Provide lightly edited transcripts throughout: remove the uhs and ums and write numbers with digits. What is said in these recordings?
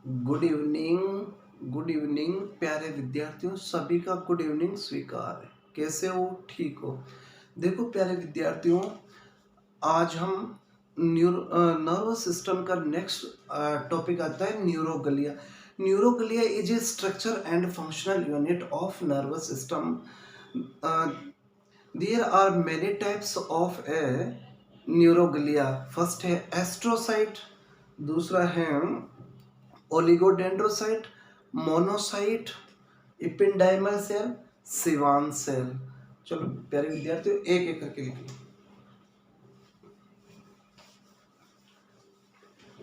Good evening. Good evening प्यारे विद्यार्थियों, सभी का गुड इवनिंग स्वीकार है। कैसे हो? ठीक हो? देखो प्यारे विद्यार्थियों, आज हम नर्वस सिस्टम का नेक्स्ट टॉपिक आता है neuroglia. Neuroglia is a structure and functional unit of nervous system. There are many types of a neuroglia. First है एस्ट्रोसाइट, दूसरा है oligodendrocyte, monocyte, ependymal cell, schwann cell. चलो प्यारे विद्यार्थियों, एक एक करके लिखिए।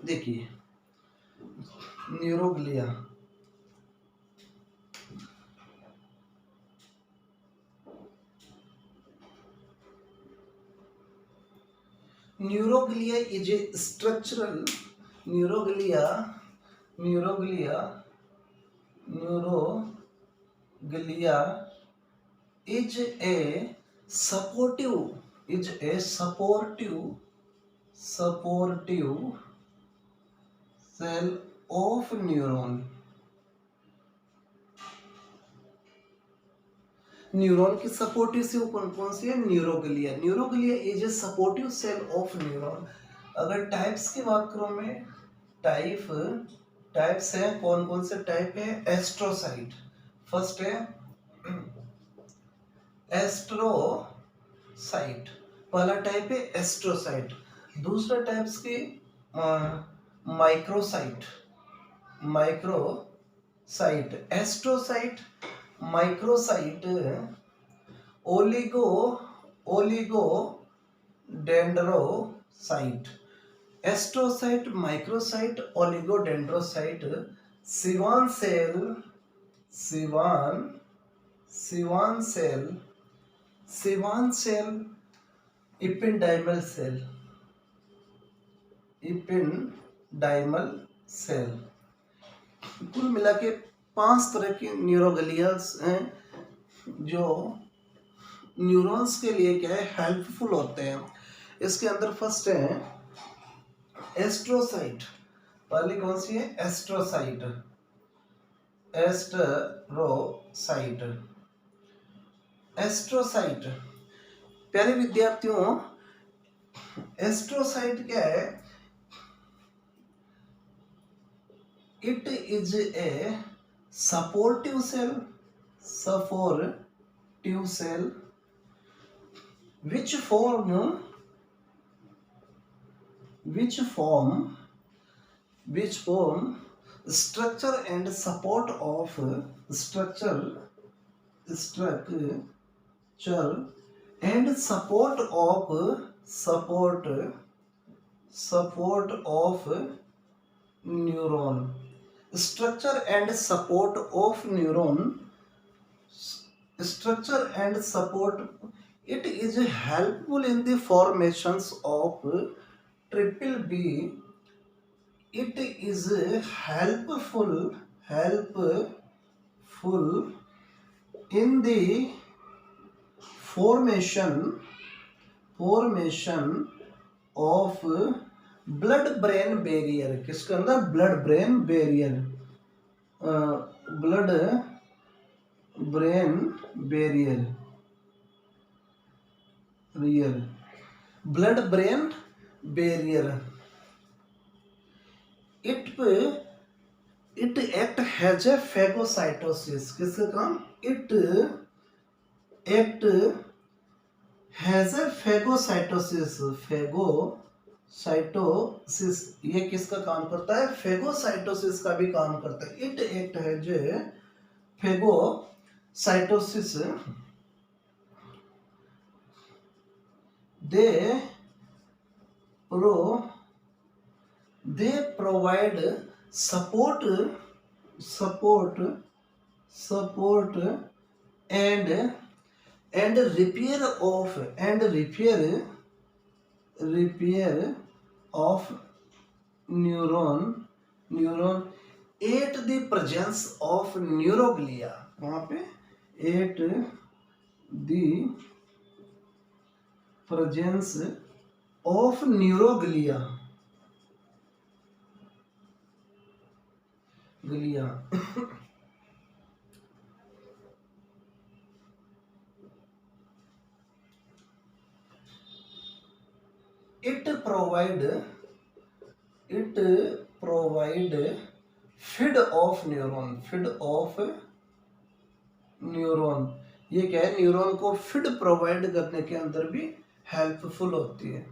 देखिए neuroglia, neuroglia is a structural neuroglia neuroglia neuroglia is a supportive cell of neuron। Neuron की सपोर्टिव से कौन कौन सी है? Neuroglia. Neuroglia is a supportive cell of neuron. अगर टाइप्स की बात करूं मैं, टाइप्स है, कौन कौन से टाइप है? एस्ट्रोसाइट, फर्स्ट है एस्ट्रोसाइट, पहला टाइप है एस्ट्रोसाइट। दूसरा टाइप्स की microcyte, astrocyte, microcyte, oligo oligodendrocyte. Astrocyte, microcyte, oligodendrocyte, schwann cell, schwann schwann cell, schwann cell, ependymal cell, ependymal cell. कुल मिला के 5 तरह के न्यूरोगलियास हैं जो न्यूरॉन्स के लिए क्या है, हेल्पफुल होते हैं। इसके अंदर फर्स्ट है एस्ट्रोसाइट। पहली कौन सी है? Astrocyte, astrocyte, astrocyte. प्यारे विद्यार्थियों, एस्ट्रोसाइट क्या है? It is a supportive cell, which form structure and support of neuron. Structure and support of neuron. Structure and support. It is helpful in the formations of triple B. It is helpful in the formation of blood brain barrier. किसके अंदर? Blood brain barrier, blood brain barrier, blood brain barrier. It act has a phagocytosis. किसका काम? It act has a phagocytosis, phagocytosis. ये किसका काम करता है? Phagocytosis का भी काम करता है। इट एक्ट है जो phagocytosis. They provide support and repair of neuron at the presence of neuroglia। वहां पे at the presence of neuroglia। Glia. it provide it provide feed of neuron. ये क्या है, न्यूरॉन को फीड प्रोवाइड करने के अंदर भी हेल्पफुल होती है।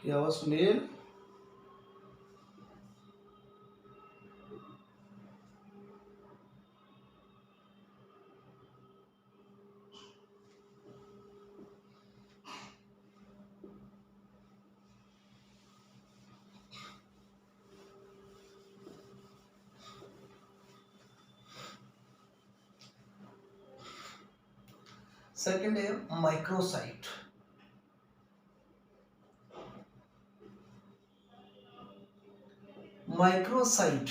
क्या हुआ सुनील? सेकंड है microsite. Microsite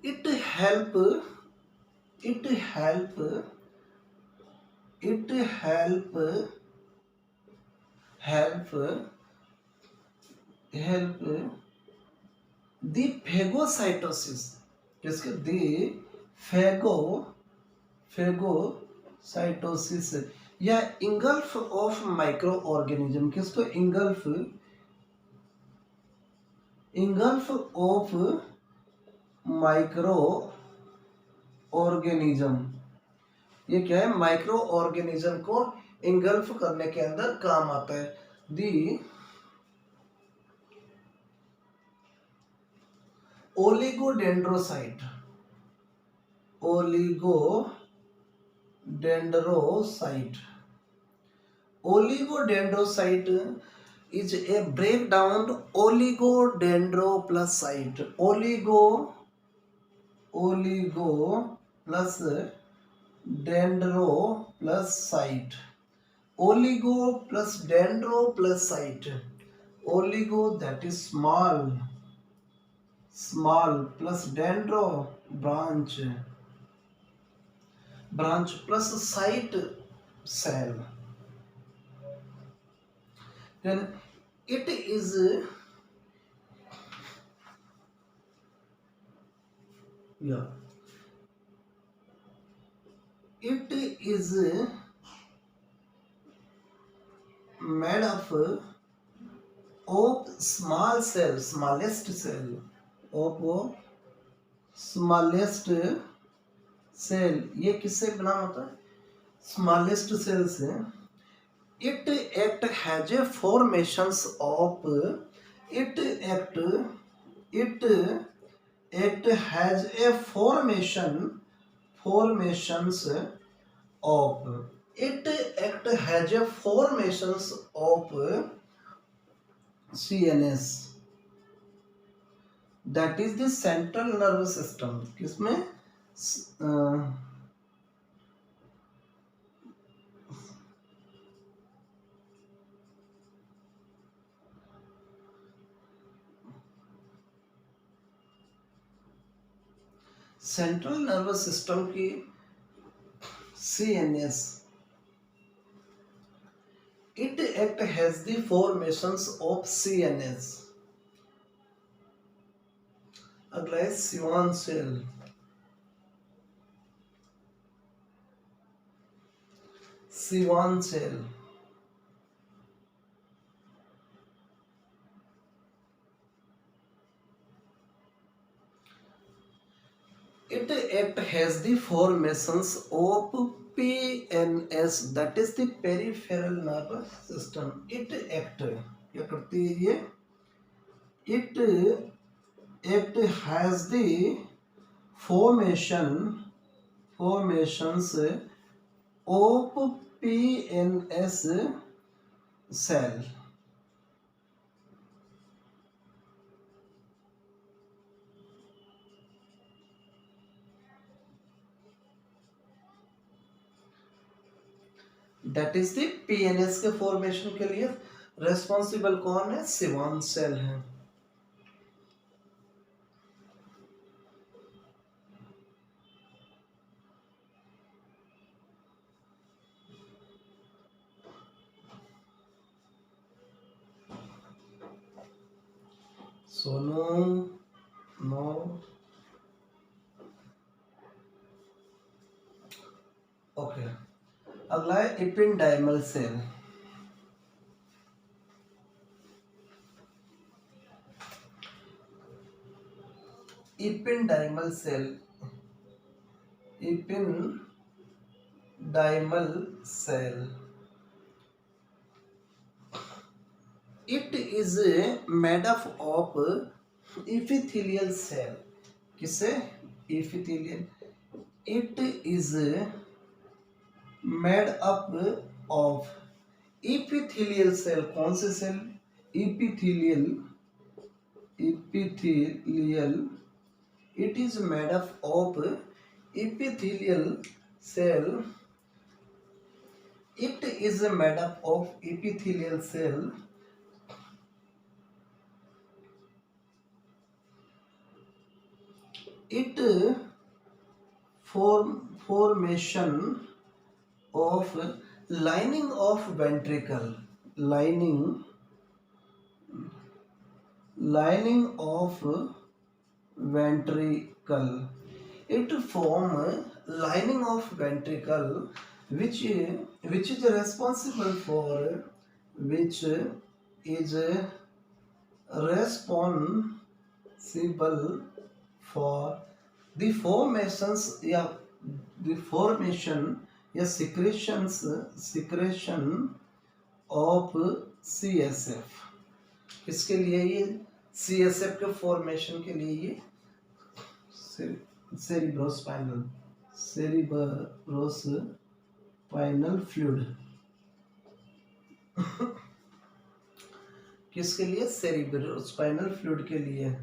it help it help it help help help the phagocytosis। किसके? the phagocytosis या इंगल्फ ऑफ माइक्रो ऑर्गेनिज्म। किसको? Engulf of micro organism. ये क्या है? माइक्रो ऑर्गेनिज्म को इंगल्फ करने के अंदर काम आता है। दी oligodendrocyte is a breakdown oligodendro plus site oligo plus dendro plus site oligo plus dendro plus site oligo that is small plus dendro branch plus site cell। then it is made up of smallest cell। ये किससे बना होता है? Smallest cell से। it act has a formations of it act has a formations of CNS that is the central nervous system। किसमें? Central nervous system की CNS। it act has the formations of CNS। अगला है Schwann cell. it act has the formations of PNS that is the peripheral nervous system। it act क्या करती है ये? it has the formations of PNS cell। That is the PNS के formation के लिए responsible कौन है? सिवान सेल है। सोनू नो। ओके, अगला है ependymal cell. Ependymal cell, ependymal cell, it is made up of epithelial cell. किससे? Epithelial. It is made up of epithelial cell. कौन से cell? Epithelial, epithelial. It is made up of epithelial cell. It is made up of epithelial cell. It formation of lining of ventricle, lining of ventricle. It form lining of ventricle which is responsible for the formations या the formation या secretion of CSF। किसके लिए ये? CSF के formation के लिए ये cerebrospinal fluid. किसके लिए? सेरिब्रोस्पाइनल फ्लूइड के लिए।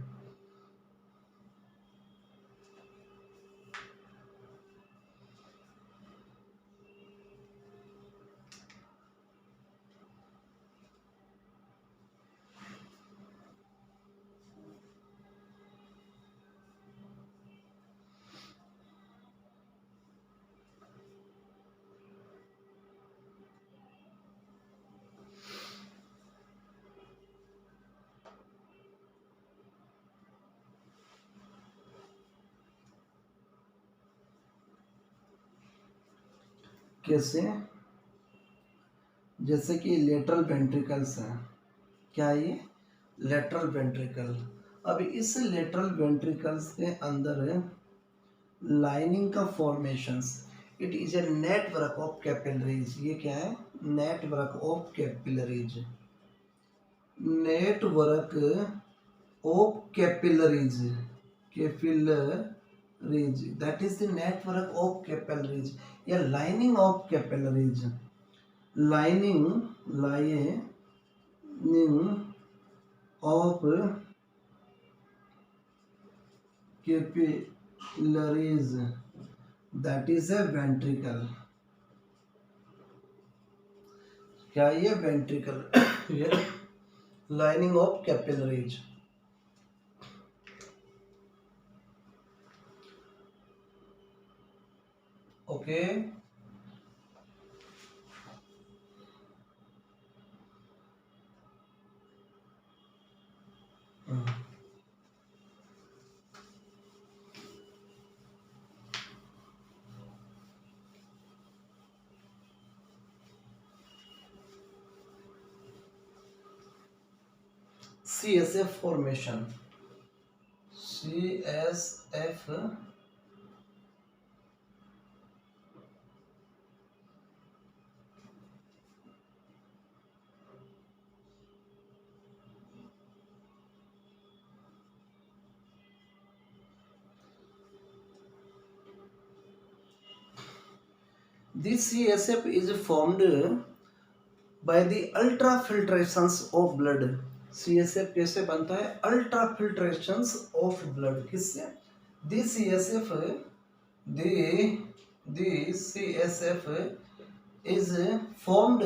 कैसे? जैसे कि लेटरल वेंट्रिकल्स है। क्या ये? Lateral ventricle. अब इस लेटरल वेंट्रिकल्स के अंदर लाइनिंग का formations. It is a network of capillaries. ये क्या है? Network of capillaries, network of capillaries, capillaries, that is the network of capillaries या lining of capillaries. Lining of capillaries, that is a ventricle. क्या ये? Ventricle. Lining of capillaries. Okay, CSF formation, CSF this CSF is formed by the ultrafiltrations of blood। CSF कैसे बनता है? ultrafiltrations of blood। किससे? the CSF is formed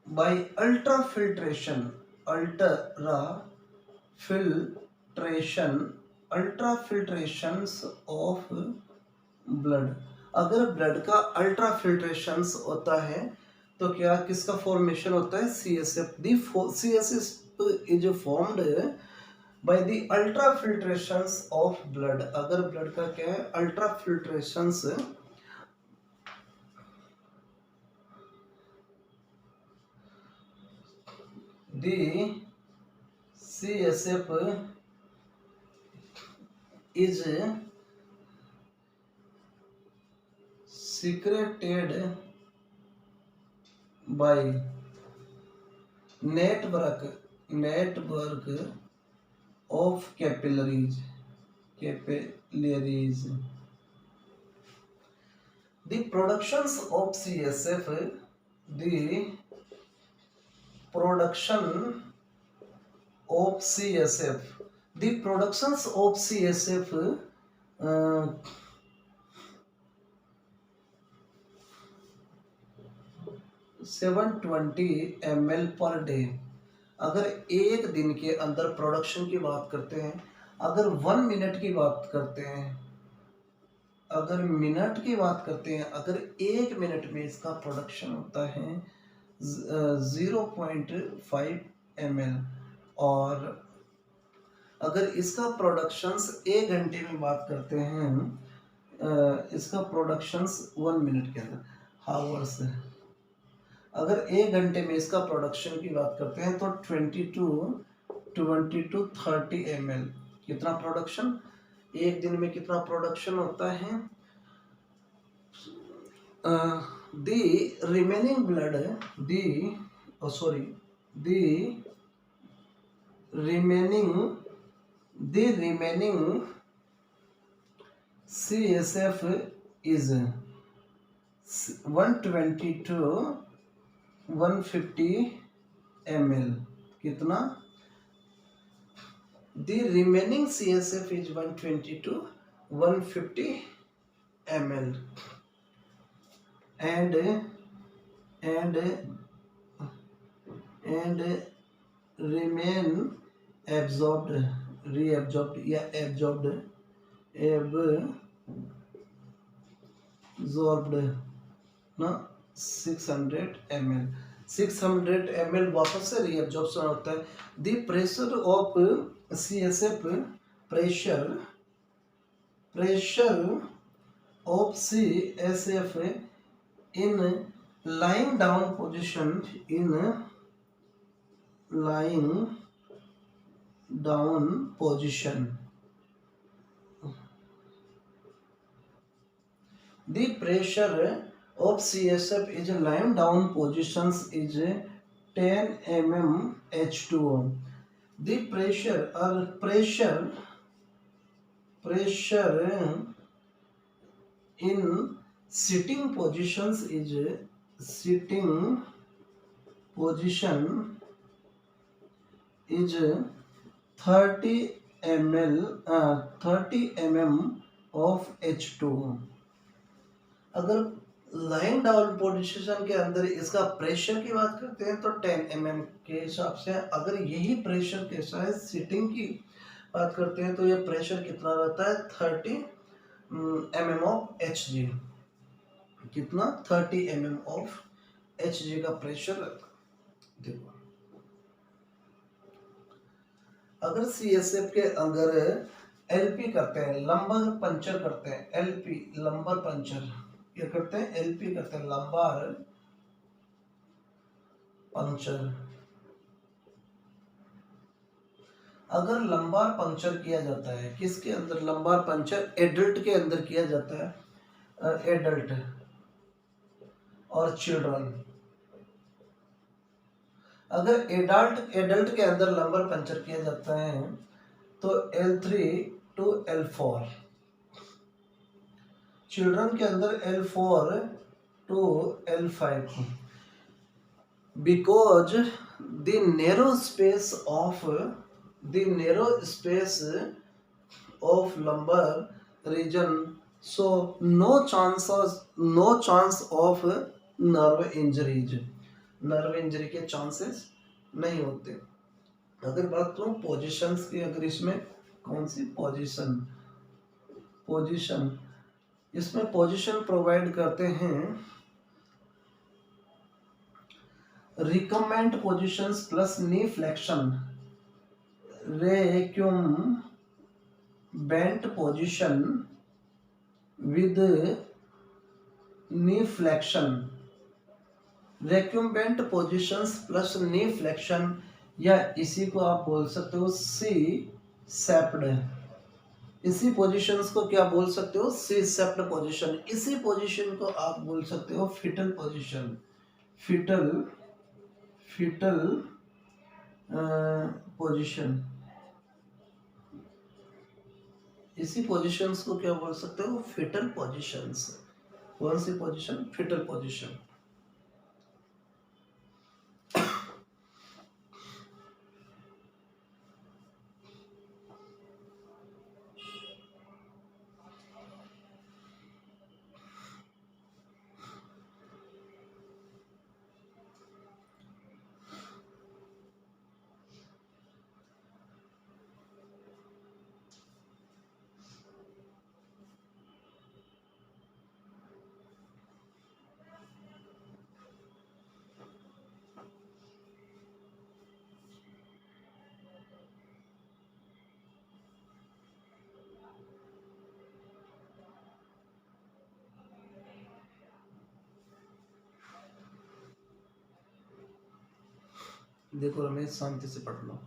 by ultrafiltrations of blood। अगर blood का अल्ट्राफिल्ट्रेशंस होता है तो क्या किसका फॉर्मेशन होता है? CSF। The CSF is formed by the ultrafiltrations of blood. अगर ब्लड का क्या है? Ultrafiltrations the CSF is secreted by network of capillaries. The productions of CSF, the production of CSF, the productions of CSF 720 ml per day. अगर एक दिन के अंदर production की बात करते हैं, अगर 1 मिनट की बात करते हैं, अगर मिनट की बात करते हैं, अगर 1 मिनट में इसका प्रोडक्शन होता है 0.5 ml, और अगर इसका प्रोडक्शंस 1 घंटे में बात करते हैं, इसका प्रोडक्शंस 1 मिनट के अंदर हावर्स है। अगर 1 घंटे में इसका प्रोडक्शन की बात करते हैं तो 20 to 30 ml। कितना प्रोडक्शन? एक दिन में कितना प्रोडक्शन होता है? the remaining blood, the remaining CSF is 120 to 150 ml। कितना? The remaining CSF is 120 to 150 ml and remain reabsorbed या absorbed ना 600 ml। 600 ml वापस से रीअब्जॉर्प्शन होता है। The pressure of CSF, pressure of CSF in lying down position, the pressure of CSF is lying down positions is 10 mm H2O. The pressure in sitting positions is 30 mm of H2O। अगर lying down position के अंदर इसका pressure की बात करते हैं तो 10 mm के हिसाब से। अगर यही प्रेशर के साथ सिटिंग की बात करते हैं तो ये प्रेशर कितना रहता है? 30 mm ऑफ Hg। कितना? 30 mm ऑफ Hg का प्रेशर रहता है। देखो अगर CSF के अगर LP करते हैं, लंबर पंचर करते हैं, LP लंबर पंचर क्या करते हैं? LP करते हैं, लंबार पंचर। अगर लंबार पंचर किया जाता है किसके अंदर? लंबार पंचर एडल्ट के अंदर किया जाता है, एडल्ट और चिल्ड्रन। अगर एडल्ट के अंदर लंबर पंचर किया जाता है तो L3 to L4, चिल्ड्रन के अंदर L4 to L5, because the narrow space of lumbar region, so no chance of nerve injuries, nerve injury के चांसेस नहीं होते। अगर बात करूं पोजीशंस की, अगर इसमें कौन सी पोजीशन इसमें पोजीशन प्रोवाइड करते हैं recommend positions plus knee flexion, recumbent position with knee flexion, recumbent positions plus knee flexion, या इसी को आप बोल सकते हो सी सेप्ड। इसी पोजीशंस को क्या बोल सकते हो, सी सेप्ड पोजीशन। इसी पोजीशन को आप बोल सकते हो fetal position, fetal fetal position. इसी पोजीशंस को क्या बोल सकते हो, फिटल पोजीशंस। कौन सी पोजीशन, फिटल पोजीशन। देखो रमेश, शांति से पढ़ लो।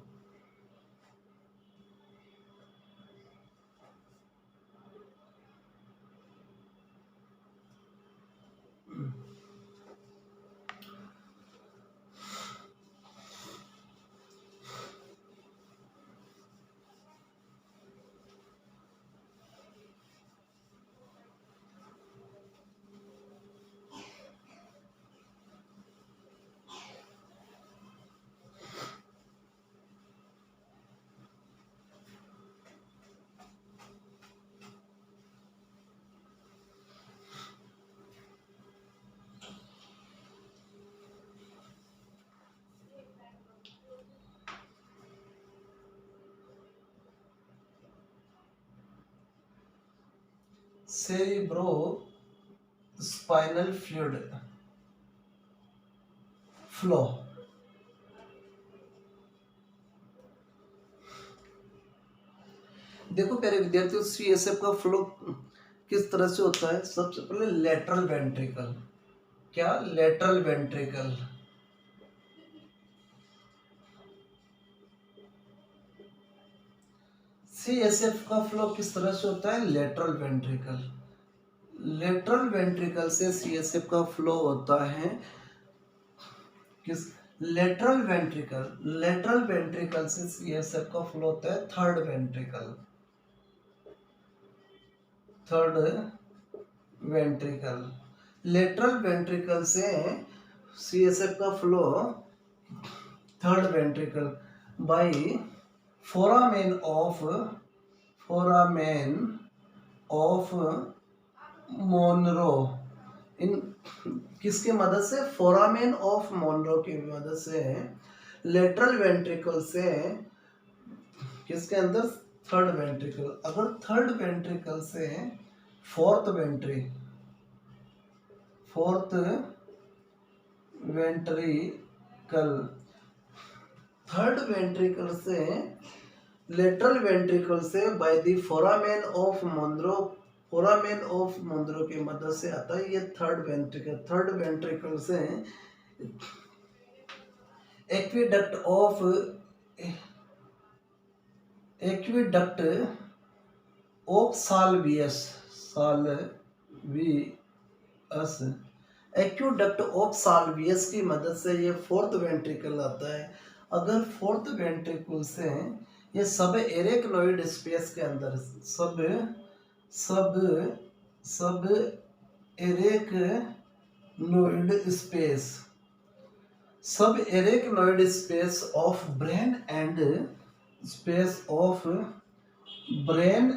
Cerebrospinal fluid flow. देखो प्यारे विद्यार्थियों, सीएसएफ का फ्लो किस तरह से होता है। सबसे पहले लेटरल वेंट्रिकल, क्या, लेटरल वेंट्रिकल। सीएसएफ का फ्लो किस तरह से होता है, लेटरल वेंट्रिकल। लेटरल वेंट्रिकल से सीएसएफ का फ्लो होता है किस, लेटरल वेंट्रिकल। लेटरल वेंट्रिकल से सीएसएफ का फ्लो होता है third ventricle, third ventricle. Lateral ventricle से सीएसएफ का flow third ventricle by foramen of Monro. इन किसके मदद से, फोरामेन ऑफ मोनरो की मदद से लेटरल वेंट्रिकल से किसके अंदर, थर्ड वेंट्रिकल। अगर थर्ड वेंट्रिकल से फोर्थ वेंट्रिकल थर्ड वेंट्रिकल से लेटरल वेंट्रिकल से by the foramen of Monro, foramen of Monro की मदद से आता है ये थर्ड वेंट्रिकल। थर्ड वेंट्रिकल से aqueduct of Sylvius, aqueduct of Sylvius की मदद से ये फोर्थ वेंट्रिकल आता है। अगर फोर्थ वेंट्रिकल से ये सब एरेक्नोइड स्पेस के अंदर, subarachnoid space, subarachnoid space of brain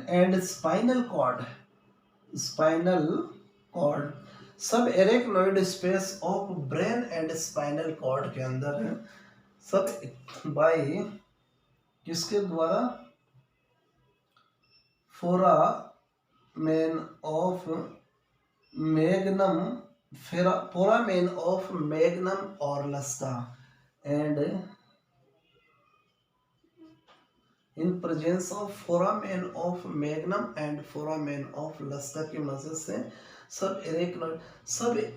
and spinal cord, subarachnoid space of brain and spinal cord के अंदर सब बाय किसके द्वारा, foramen of magnum foramen of magnum or lusca, and in presence of foramen of magnum and foramen of lusca की मदद से सब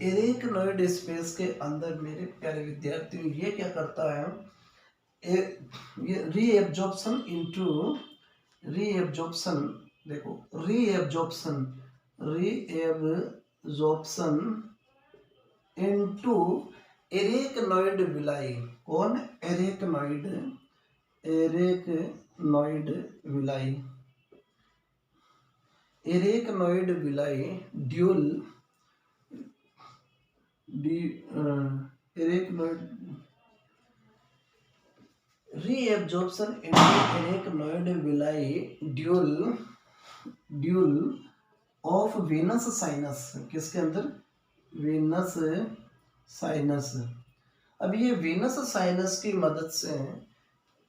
arachnoid space के अंदर मेरे प्यारे विद्यार्थियों ये क्या करता है, ये रीएब्जॉर्प्शन इनटू रीएब्जॉर्प्शन, देखो रीएब्जॉर्प्शन इनटू एरेक्नोइड विलाई। कौन? Arachnoid villi. Arachnoid villi dual arachnoid reabsorption into arachnoid villi dual of Venus sinus. किसके अंदर? Venus sinus. अब ये वेनस साइनस की मदद से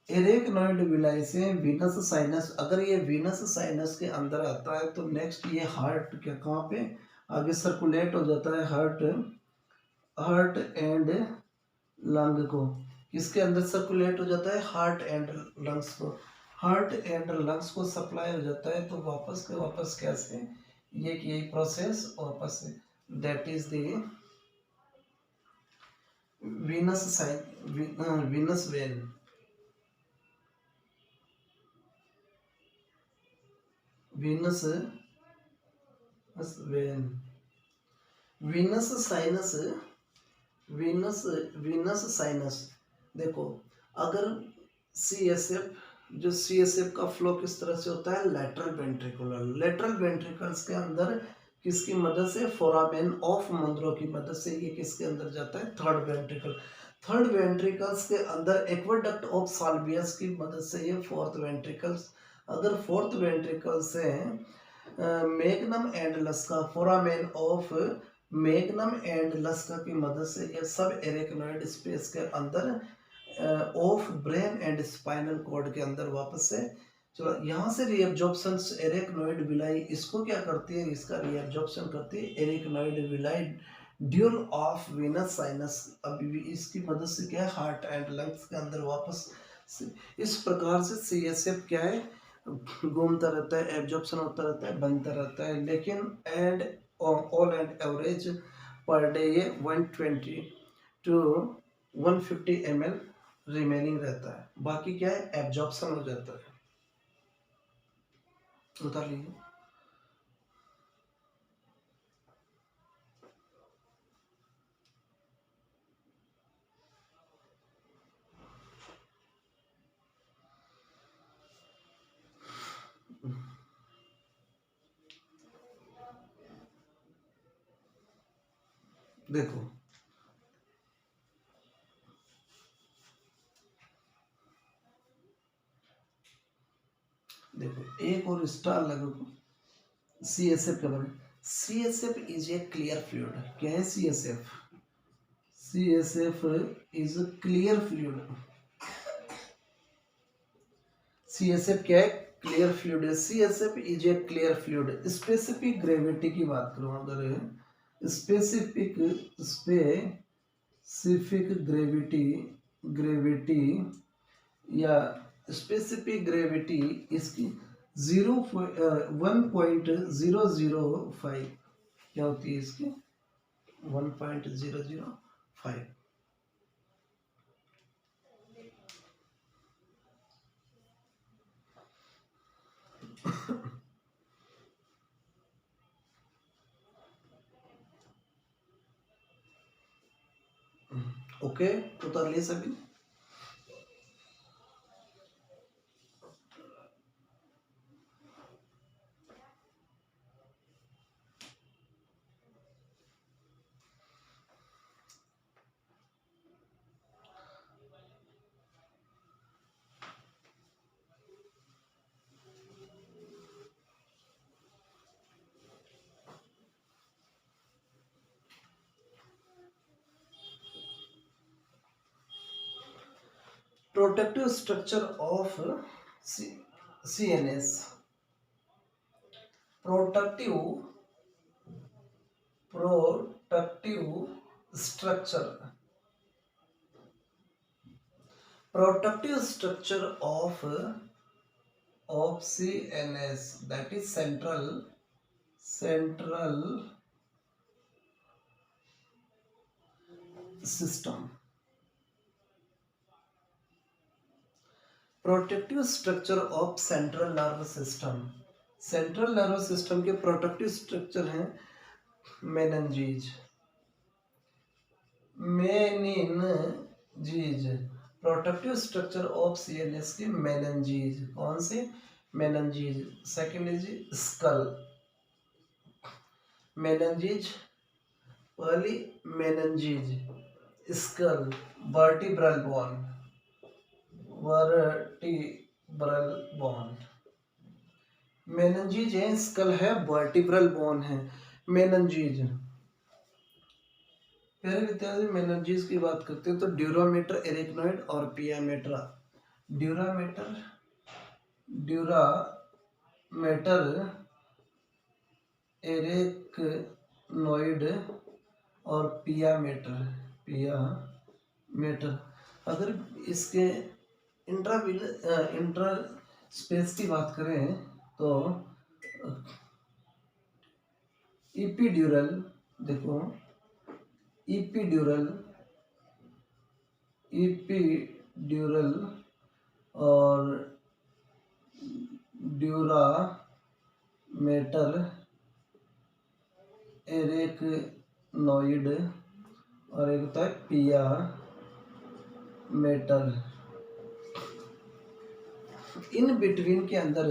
एरेक्नोइड विलाई से वीनस साइनस, अगर ये वीनस साइनस के अंदर आता है तो नेक्स्ट ये हार्ट क्या कहाँ पे आगे सर्कुलेट हो जाता है, हार्ट एंड लंग को। किसके अंदर सर्कुलेट हो जाता है? हार्ट एंड लंग्स को। हार्ट एंड लंग्स को सप्लाई हो जाता है तो वापस के वापस कैसे ये कि यही प्रोसेस वापस that is the venous sinus venous vein. Venous vein venous sinus venous sinus. देखो अगर सीएसएफ, जो सीएसएफ का फ्लो किस तरह से होता है? लेटरल वेंट्रिकल्स के अंदर किसकी मदद से? फोरामेन ऑफ मंद्रो की मदद से ये किसके अंदर जाता है? थर्ड वेंट्रिकल्स के अंदर एक्वाडक्ट ऑफ साल्वियस की मदद से ये फोर्थ वेंट्रिकल्स। अगर फोर्थ वेंट्रिकल से magnum and Luschka, foramen of magnum and Luschka की मदद से ये सब एरेक्नोइड स्पेस के अंदर of brain and spinal cord के अंदर वापस से चलो यहाँ से रीअब्जॉर्प्शन एरेक्नोइड विलाई इसको क्या करती है? इसका रीअब्जॉर्प्शन करती है arachnoid villi dual of Venus sinus. अभी इसकी मदद से क्या है? हार्ट एंड लंग्स के अंदर वापस इस प्रकार से सीएसएफ क्या है? घूमता रहता है, एब्जॉर्प्शन होता रहता है, बनता रहता है। लेकिन and all and average per day ये 120 टू 150 ml रिमेनिंग रहता है। बाकी क्या है? एब्जॉर्प्शन हो जाता है। उतार लीजिए। देखो देखो एक और स्टार लगो सीएसएफ के बारे में। CSF is a clear fluid. क्या है CSF? CSF is a clear fluid. CSF क्या है? क्लियर फ्लूइड है। CSF is a clear fluid. Specific gravity की बात करूं अगर स्पेसिफिक ग्रेविटी या स्पेसिफिक ग्रेविटी इसकी 1.005 क्या होती है इसकी? 1.005। ओके तो उतार लिए सभी। Protective structure of CNS। Protective productive structure, productive structure of CNS, that is central system. Protective structure of central nerve system, central nerve system के प्रोटेक्टिव स्ट्रक्चर हैं मेनिनजीज, प्रोटेक्टिव स्ट्रक्चर ऑफ सीएनएस की मेनिनजीज, कौन से मेनिनजीज। Second is school, मेनिनजीज पहली मेनिनजीज, school vertebral bone, मेनिनजीज है, school है, vertebral bone है मेनिनजीज। प्यारे विद्यार्थी मेनिनजीज की बात करते हैं तो ड्यूरामेटर, एरिकनॉइड और पियामेटर। ड्यूरामेटर एरिकनॉइड और पियामेटर। अगर इसके इंट्रा स्पेस की बात करें तो इपीड्यूरल, देखो इपीड्यूरल और ड्यूरामेटर, एरिकनॉइड और एक होता है पियामेटर। इन बिटवीन के अंदर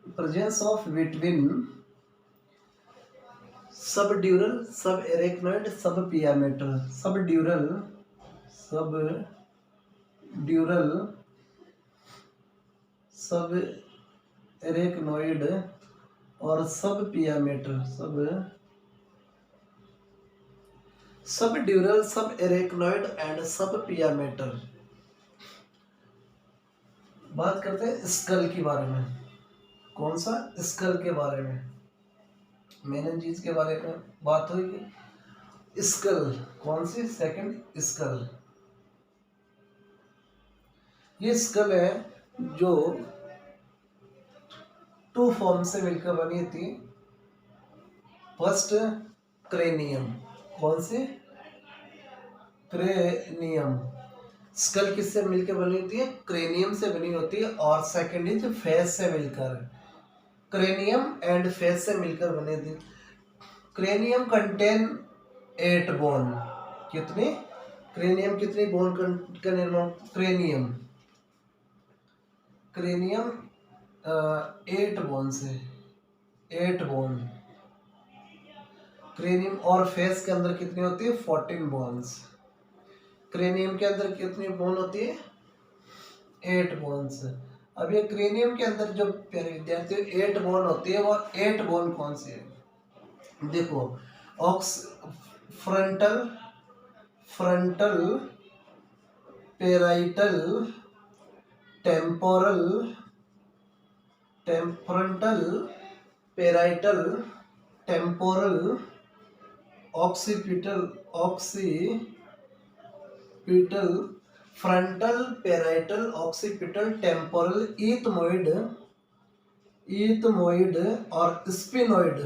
प्रेजेंस ऑफ बिटवीन सब ड्यूरल, सब एरेक्नॉइड, सब पियामेटर। सब ड्यूरल, सब एरेक्नॉइड और सब पियामेटर। सब ड्यूरल, सब एरेक्नॉइड एंड सब पियामेटर। बात करते हैं स्कल के बारे में। कौन सा? स्कल के बारे में, मेनिनजीज के बारे में बात होगी। स्कल कौन सी? Second skull. ये स्कल है जो टू फॉर्म से मिलकर बनी थी। फर्स्ट क्रेनियम, कौन सी? क्रेनियम। स्कल किससे मिलकर बनी होती है? क्रेनियम से बनी होती है। और सेकंड इज फेस से मिलकर, क्रेनियम एंड फेस से मिलकर बने थे। Cranium contain 8 bone. कितने? क्रेनियम कितनी बोन का निर्माण? क्रेनियम 8 बोन से, 8 बोन। क्रेनियम और फेस के अंदर कितनी होती है? 14 बोन्स। क्रेनियम के अंदर कितनी बोन होती है? 8 बोन्स। अब ये क्रेनियम के अंदर जो प्यारे विद्यार्थी 8 बोन होती है, वो 8 बोन कौन सी है? देखो, frontal parietal temporal, occipital, frontal parietal occipital temporal, ethmoid और स्पिनोइड।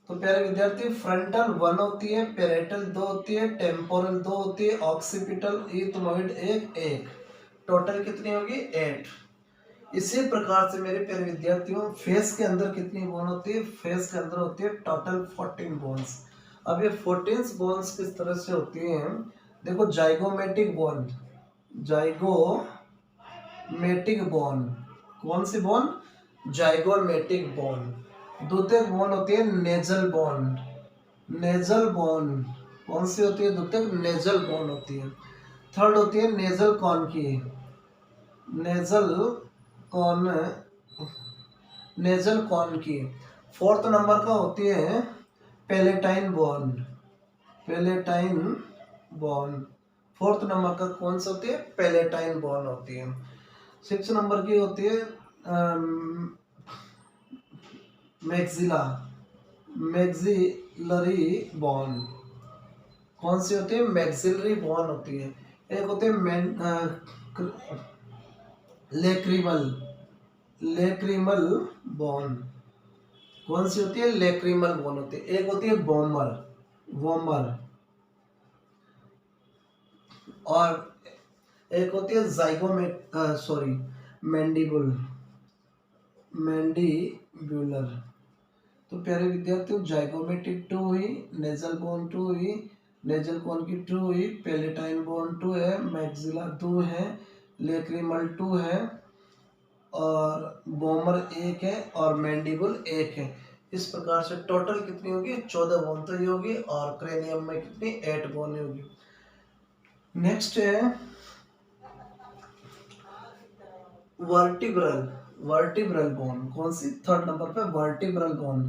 तो प्यारे विद्यार्थी फ्रंटल 1 होती है, पेराइटल 2 होती है, टेम्पोरल 2 होती है, ऑक्सीपिटल ईथमोइड 1। टोटल कितनी होगी? 8। इसी प्रकार से मेरे प्यारे विद्यार्थियों फेस के अंदर कितनी बोन होती है? फेस के अंदर होती है टोटल 14 बोन्स। अब ये 14 बोन्स किस तरह से होती हैं? देखो, जाइगोमेटिक बोन, कौन सी बोन? Zygomatic bone. द्वितीयक बोन होती है नेजल बोन, कौन सी होती है? द्वितीयक नेजल बोन होती है। थर्ड होती है नेजल कॉन की। फोर्थ नंबर का होती है पैलेटाइन बोन। फोर्थ नंबर का कौन सा होती है? पैलेटाइन बोन होती है। 6 नंबर की होती है मैक्सिला मैक्सिलरी बोन। कौन सी होती है? मैक्सिलरी बोन होती है। एक होते हैं लेक्रिमल, लेक्रिमल बोन। कौन सी होती है? लेक्रिमल बोन होती है। एक होती है वोमर, वोमर, और एक होती है जाइगोमेट, सॉरी, मैंडिबुल, मैंडिब्यूलर। तो प्यारे विद्यार्थियों, जाइगोमेटिक 2 हुई, नेजल बोन 2 हुई, नेजल बोन की 2 हुई, पेलेटाइन बोन 2 है, मैक्सिला 2 है, लेक्रिमल 2 है, और बोमर 1 है, और मैंडिबुल 1 है। इस प्रकार से टोटल कितनी होगी? 14 बोन तो ये होगी, और क्रेनियम में कितनी? 8 बोन होगी। नेक्स्ट है वर्टिब्रल, वर्टिब्रल बोन। कौन सी? 3rd नंबर पे वर्टिब्रल बोन,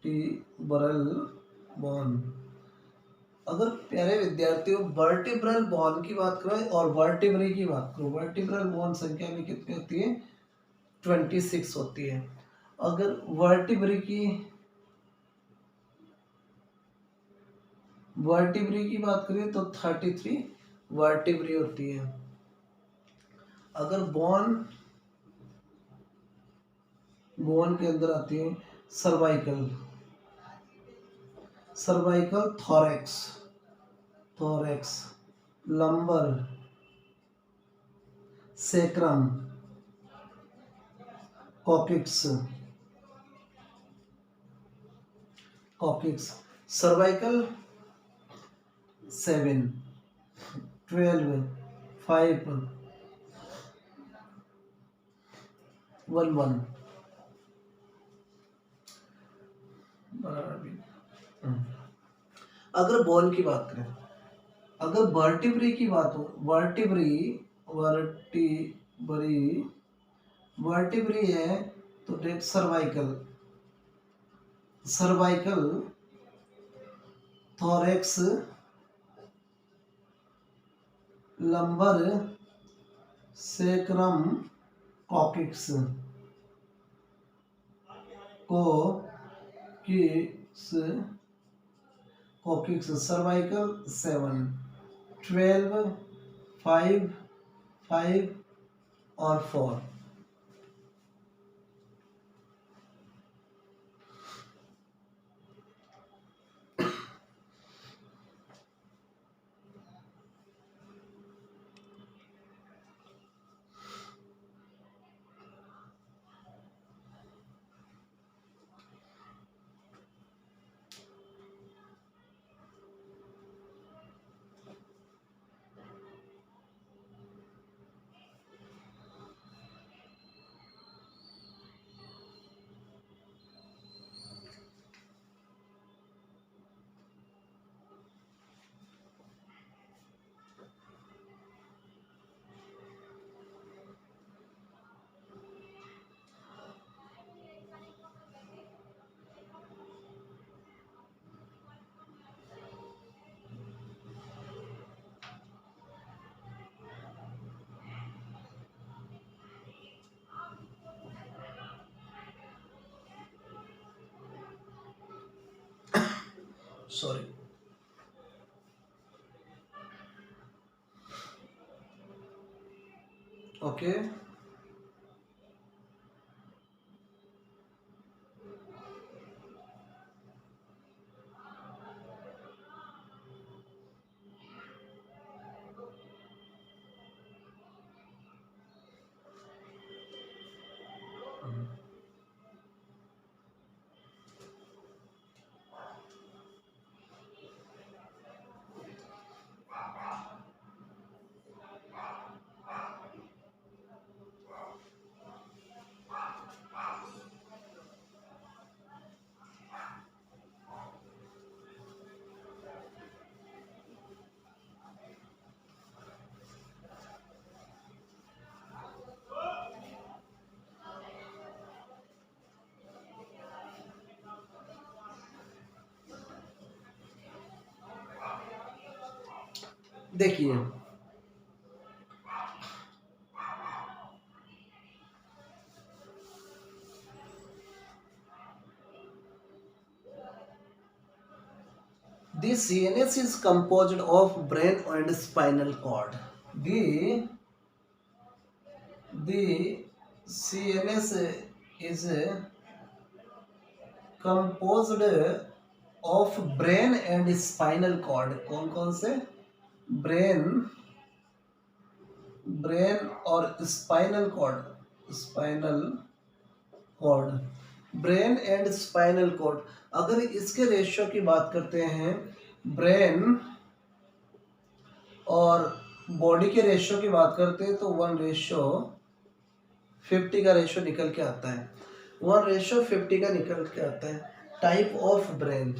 टिब्रल बोन। अगर प्यारे विद्यार्थियों वर्टिब्रल बोन की बात करें और वर्टिब्री की बात करो, वर्टिब्रल बोन संख्या में कितनी होती है? 26 होती है। अगर वर्टिब्री की बात करें तो 33 वर्टिब्री होती है। अगर बोन के अंदर आती है cervical, cervical, thorax, thorax, lumbar, sacrum, coccyx, coccyx, cervical 7, 12, 5, 1, 1। अगर बोन की बात करें, अगर वर्टिब्री की बात हो, वर्टिब्री, वर्टिब्री, वर्टिब्री है तो देख cervical, cervical, thorax, lumbar, sacrum, coccyx, coccyx, coccyx, cervical 7, 12, 5, 5 और 4। Sorry, okay. देखिए, The CNS is composed of brain and spinal cord. The CNS is composed of brain and spinal cord. कौन कौन से? Brain और spinal cord brain and spinal cord. अगर इसके ratio की बात करते हैं, ब्रेन और बॉडी के रेशियो की बात करते हैं, तो 1:50 का रेशियो निकल के आता है। 1:50 का निकल के आता है। टाइप ऑफ ब्रेन,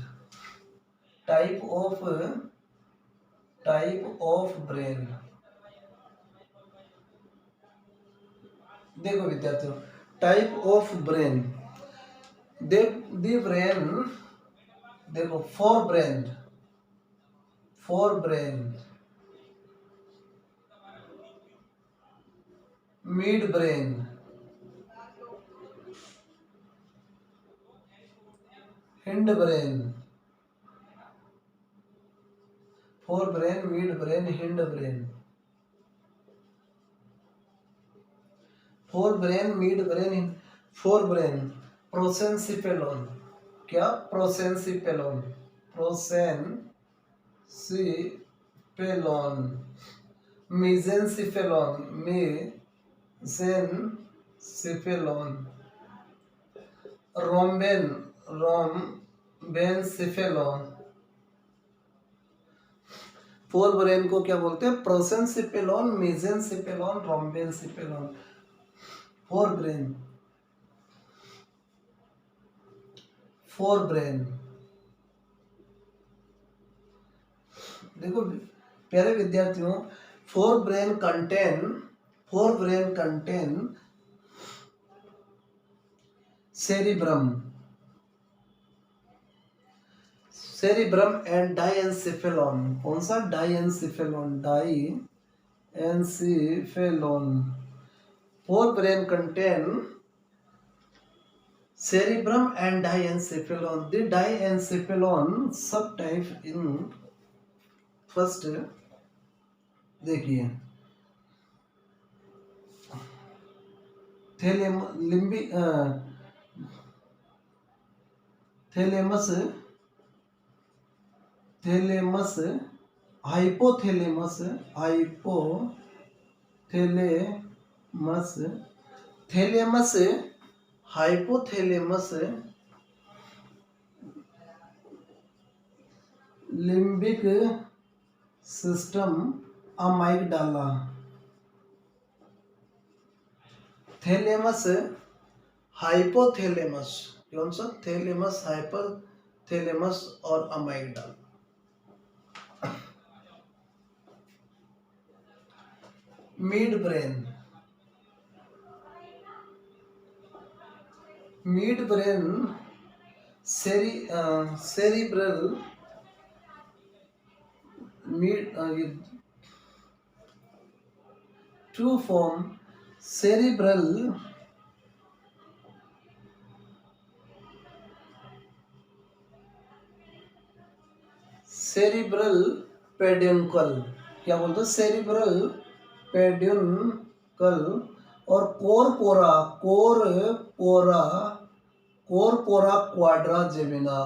देखो विद्यार्थियों, टाइप ऑफ ब्रेन, ब्रेन देखो, forebrain, midbrain, hindbrain, forebrain, midbrain, hindbrain, forebrain, prosencephalon, क्या? Prosencephalon, mesencephalon, rhombencephalon. Fore brain को क्या बोलते हैं? Prosencephalon, mesencephalon, rhombencephalon. Forebrain. देखो प्यारे विद्यार्थियों, forebrain contain cerebrum and diencephalon. कौन सा? Diencephalon. Forebrain contain cerebrum and diencephalon. The diencephalon subtype in first, देखिए, thalamus, hypothalamus, hypothalamus, limbic system, amygdala. Thalamus, hypothalamus, कौन सा? Thalamus, hypothalamus और amygdala. Midbrain, cerebral, to form cerebral peduncle, क्या बोलते हैं? Cerebral peduncle और corpora quadrigemina.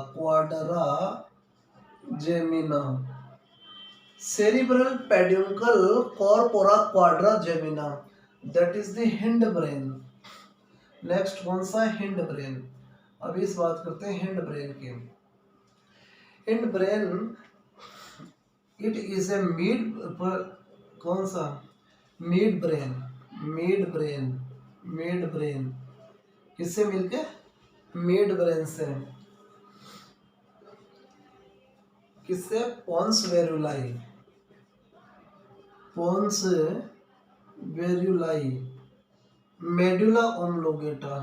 Cerebral peduncle, corpora quadrigemina, that is the hind brain. Next कौन सा? Hind brain. अभी इस बात करते हैं हिंड ब्रेन की। हिंड ब्रेन, इट इज ए कौन सा? मिड ब्रेन, किससे मिलके? मिड ब्रेन से। किससे? पोन्स वेरुलाई, मेडुला ओब्लोंगेटा,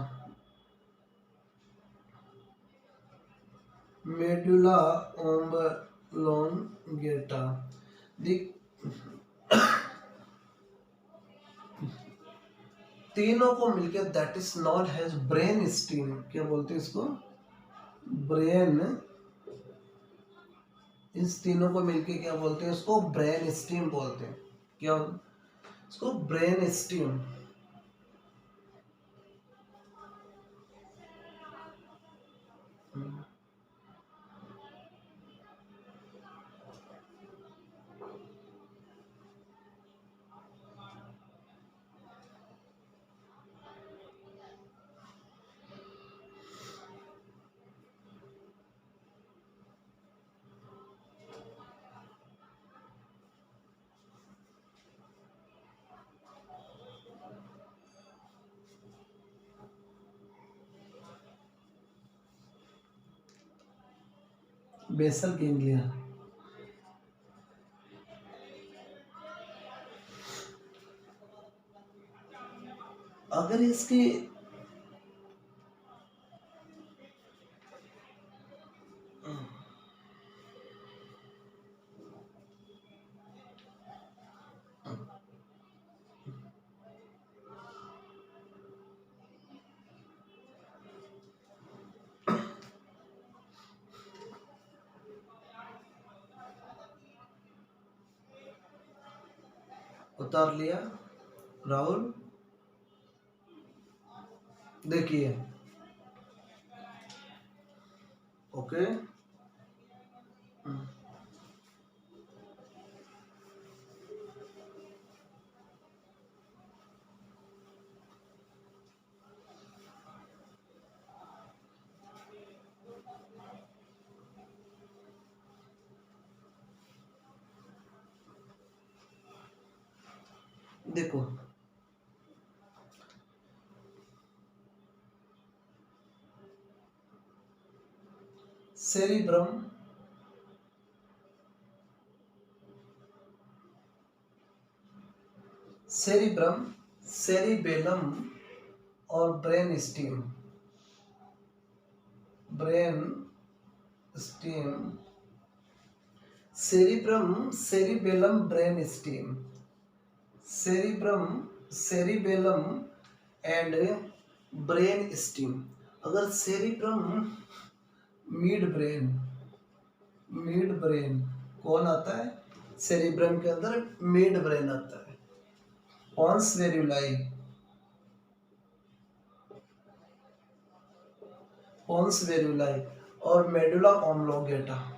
तीनों को मिलकर that is non has brain steam. क्या बोलते हैं इसको? ब्रेन इस तीनों को मिलके क्या बोलते हैं, उसको ब्रेन स्टीम बोलते हैं। क्या, उसको ब्रेन स्टीम। Basal ganglia. अगर इसकी उतार लिया राहुल, देखिए। ओके। देखो, सेरिब्रम, सेरिब्रम, सेरिबेलम और brain stem. Brain stem, cerebrum, cerebellum, brain stem. Cerebrum, cerebellum and brain stem. अगर cerebrum, midbrain, midbrain कौन आता है, सेरिब्रम के अंदर मिड ब्रेन आता है, पॉन्स वेरुलाई, पॉन्स वेरुलाई और मेडुला ऑम्लोगेटा,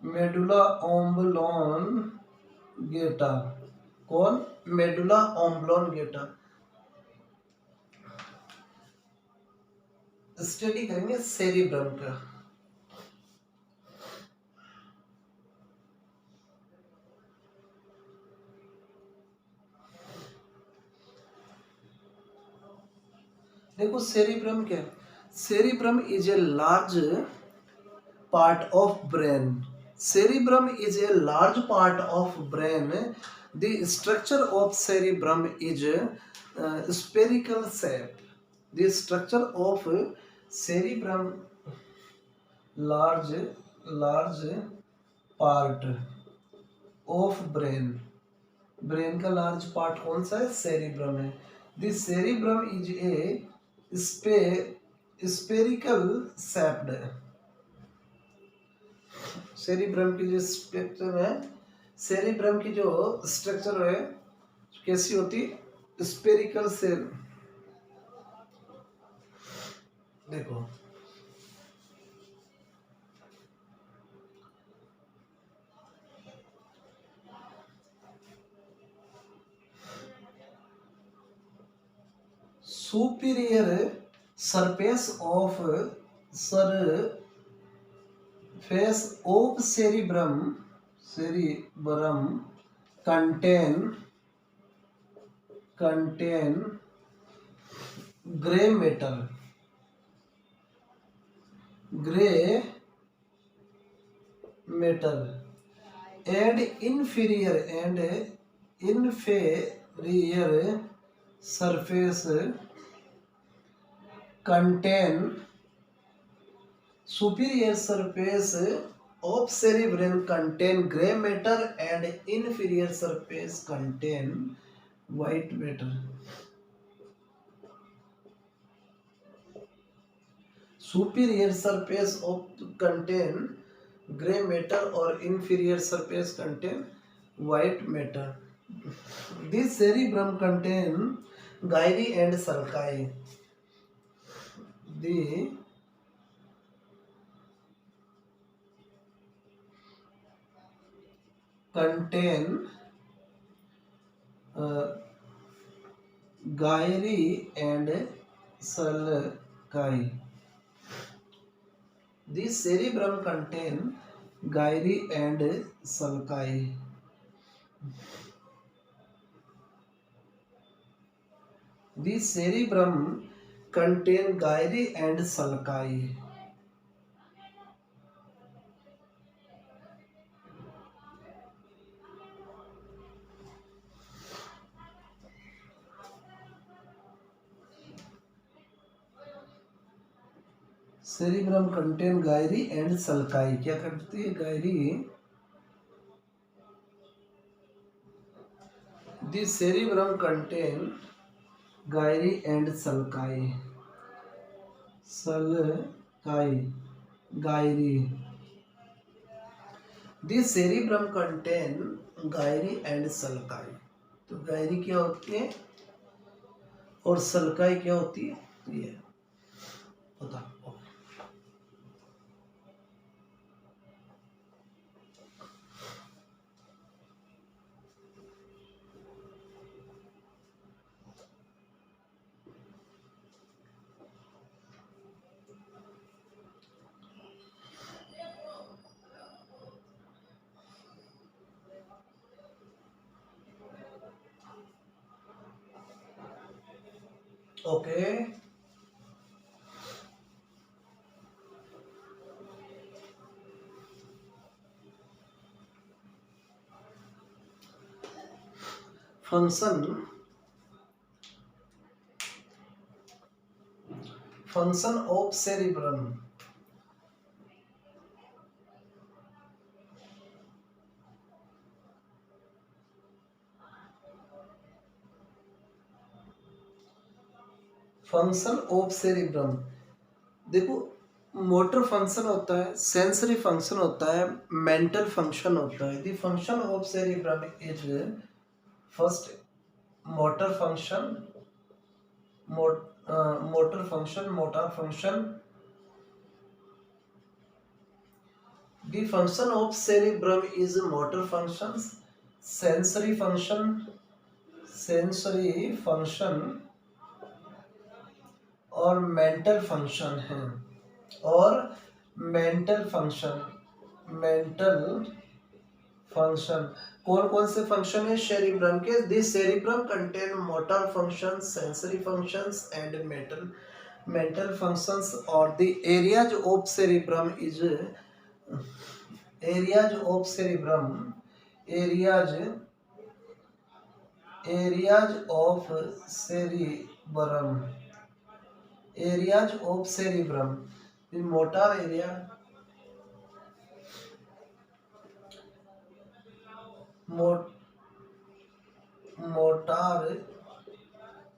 मेडुला ऑम्लोगेटा, कौन, मेडुला ऑम्लोगेटा। स्टडी करेंगे सेरिब्रम का। देखो सेरिब्रम क्या है, cerebrum is a large part of brain. Cerebrum is a large part of brain. The structure of cerebrum is spherical shape. The structure of cerebrum, large part of brain. Brain का large part कौन सा है, cerebrum है। This cerebrum is a spherical shaped. Cerebrum की जो structure है, cerebrum की जो स्ट्रक्चर है कैसी होती, स्पेरिकल से। देखो superior surface of surface of cerebrum, cerebrum contain gray matter, gray matter and inferior surface contain superior surface of cerebrum contain gray matter and inferior surface contain white matter. superior surface of contain gray matter or inferior surface contain white matter. This cerebrum contain gyri and sulci. The contain uh, gyri and sulci. The cerebrum contain gyri and sulci. The cerebrum contain gyri and sulci. Cerebrum contain Gayri and sulci. क्या करती है Gayri? The cerebrum contain Gayri and sulci. Sulci Gayri. The cerebrum contain Gayri and sulci. तो गायरी क्या होती है और sulci क्या होती है? ये बता. Okay. function of cerebrum. Function of cerebrum. देखो, मोटर फंक्शन होता है, सेंसरी फंक्शन होता है, मेंटल फंक्शन होता है. The function of cerebrum is first motor function, motor function. The function of cerebrum is motor functions, sensory function और mental function है. और मेंटल फंक्शन कौन कौन से फंक्शन है सेरिब्रम के? This cerebrum contain motor function, sensory functions and mental functions. और the areas of cerebrum areas of cerebrum motor area, motor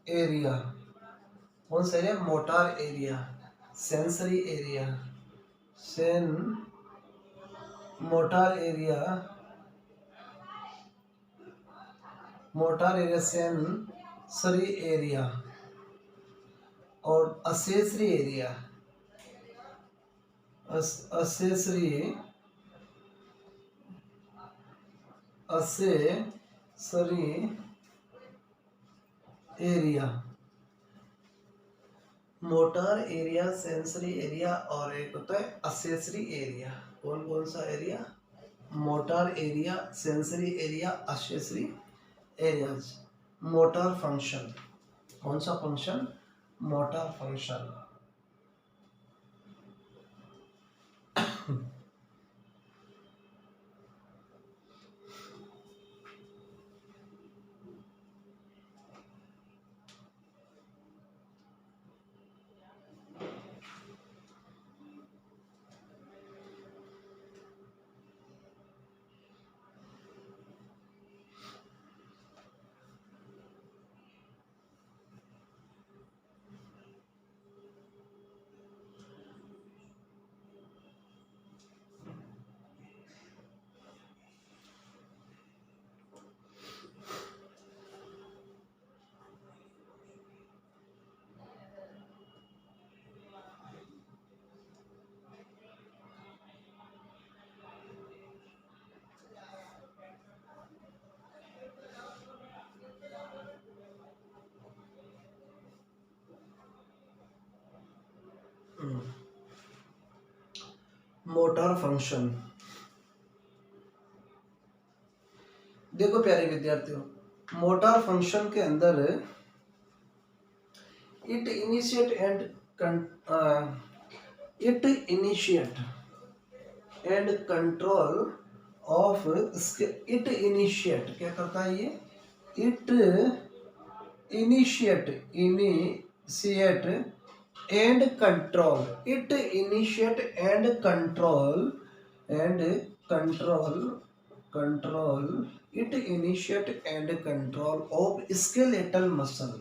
area. कौन सा है? Motor area. Sensory area, motor area sensory area. और accessory area, accessory area. Motor area, sensory area और एक होता है accessory area. कौन कौन सा area? Motor area, sensory area, accessory areas. Motor function. कौन सा function? Motor function. Motor function. देखो प्यारे विद्यार्थियों, मोटर फंक्शन के अंदर it initiate and control of it initiate क्या करता है ये? It initiate and control. It initiate and control it initiate and control of skeletal muscle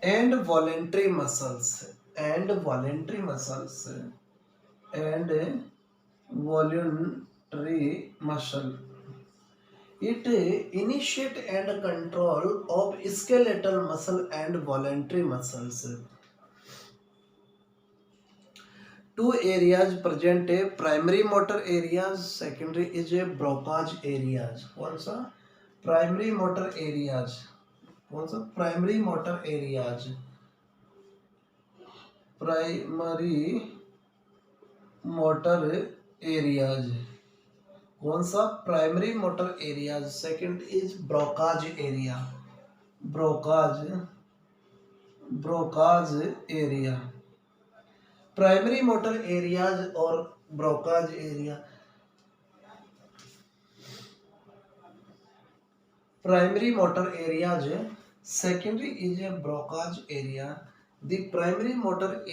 and voluntary muscles and voluntary muscle. It initiate and control of skeletal muscle and voluntary muscles. Two areas present a primary motor areas, secondary is a Broca's areas. कौन सा? Primary motor areas. कौन सा? Primary motor areas. Primary motor areas. कौन सा? Primary motor areas. Second is Broca's area. Broca's area. Primary motor areas और Broca's area. Primary motor areas, secondary is a Broca's area. The primary motor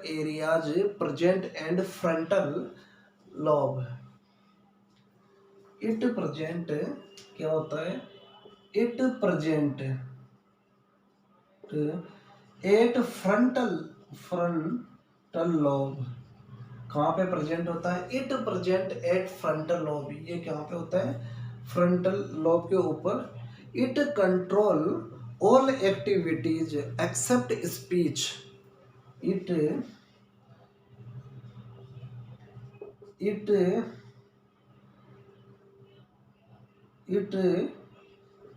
areas present and frontal lobe. It present क्या होता है? It present at frontal lobe. कहाँ पे present होता है? It present at frontal lobe. ये कहाँ पे होता है? फ्रंटल लोब के ऊपर। It control all activities except speech. It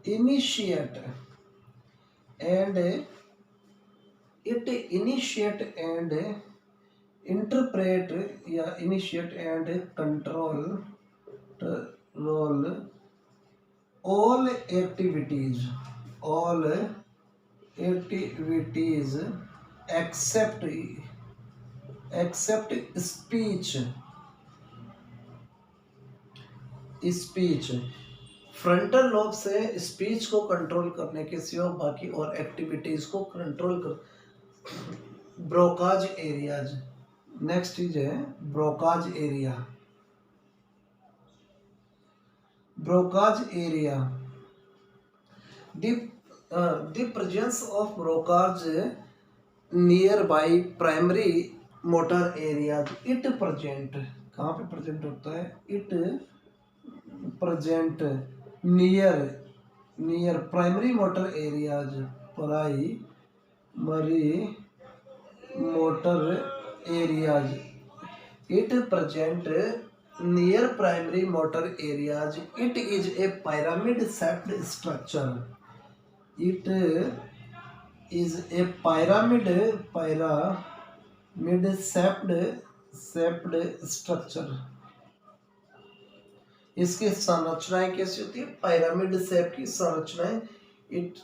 initiate and interpret या initiate and control all activities except speech। Frontal lobe से स्पीच को कंट्रोल करने के सिवा बाकी और एक्टिविटीज को कंट्रोल कर। Broca's areas. नेक्स्ट चीज है Broca's area. The presence of Broca's near by primary motor areas. It present कहाँ पे प्रेजेंट होता है? It present near primary motor areas. It present near primary motor areas. It is A pyramid shaped structure। It is A pyramid shaped structure। इसकी संरचनाएं कैसी होती है? Pyramid shape की संरचनाएं। इट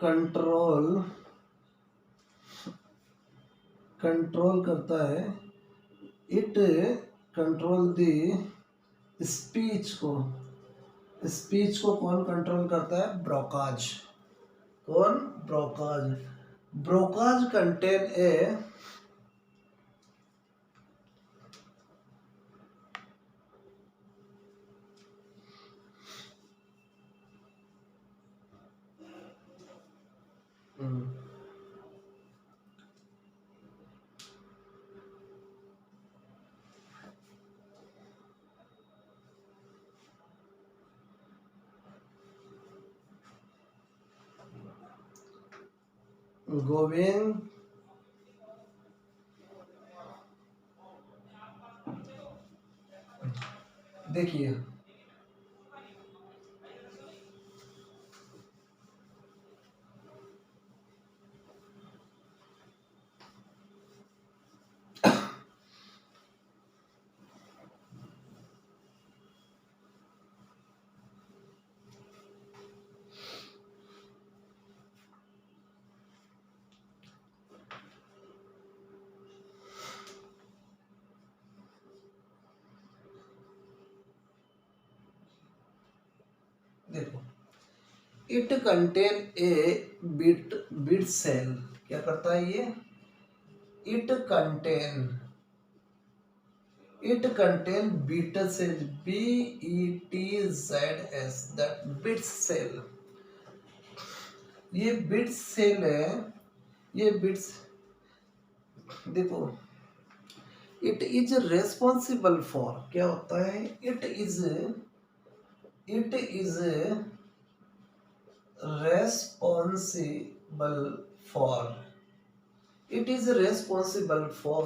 कंट्रोल करता है। इट कंट्रोल द स्पीच को कौन कंट्रोल करता है? ब्रोकाज। कौन? ब्रोकाज कंटेन ए गोविंद देखिए, देखो, it contain a bit cell. क्या करता है ये? It contain beta cell, BETZS, that bit cell. ये बिट सेल है, ये बिट्स, देखो, इट इज रेस्पॉन्सिबल फॉर, क्या होता है? It is responsible for, it is responsible for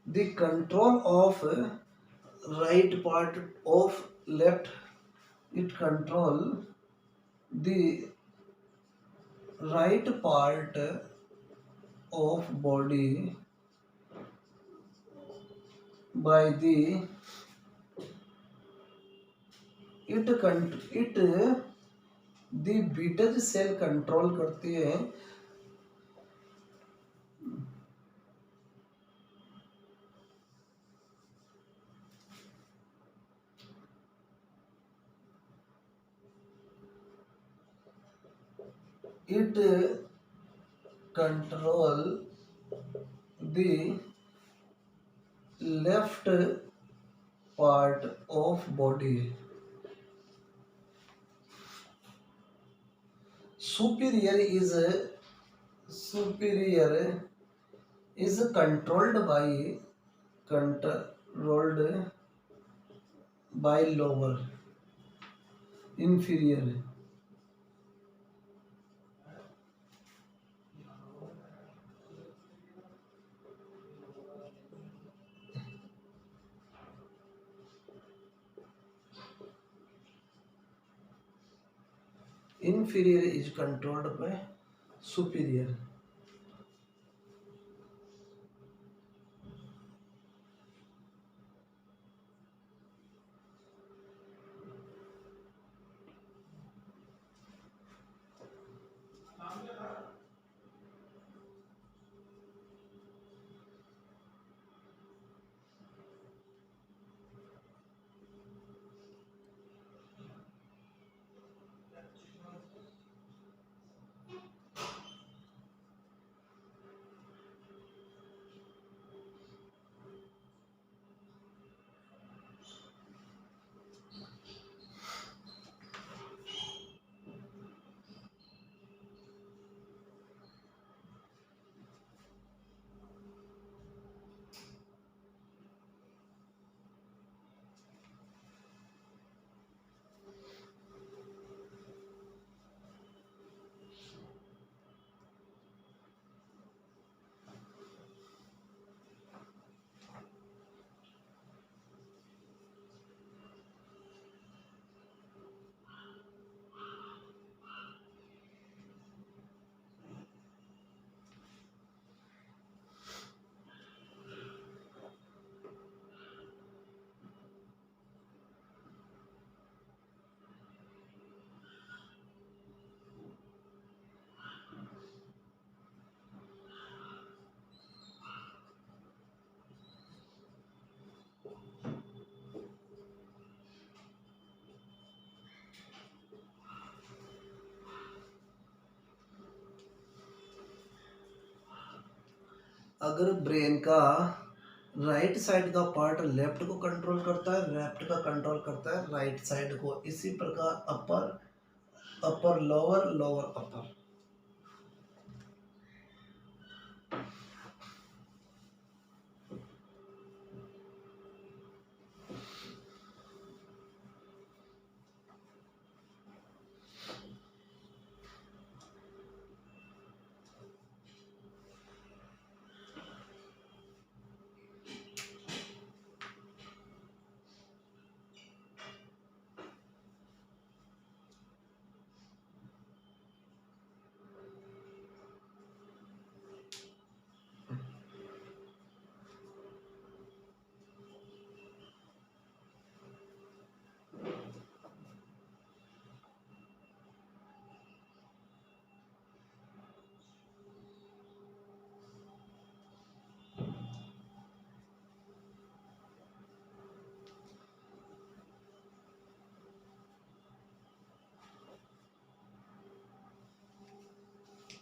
the control of right part of left. It control the right part of body by the it the beta cell control करती है it control the left part of body. Superior is controlled by lower. Inferior is controlled by superior. अगर brain का right side का part left को control करता है, left का control करता है राइट साइड को, इसी प्रकार अपर अपर लोअर, लोअर अपर।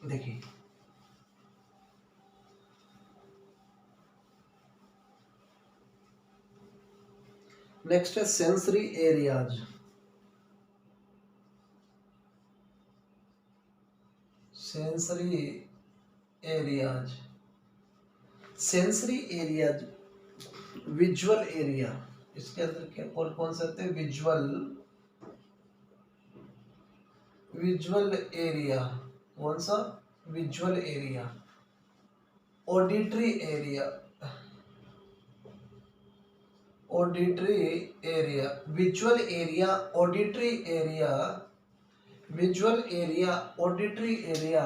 देखिए नेक्स्ट है sensory areas. Sensory areas, sensory areas, visual area, इसके अंदर क्या कौन कौन से आते हैं? विजुअल, विजुअल एरिया, कौन सा? Visual area. Auditory area, auditory area, visual area, auditory area, visual area, auditory area,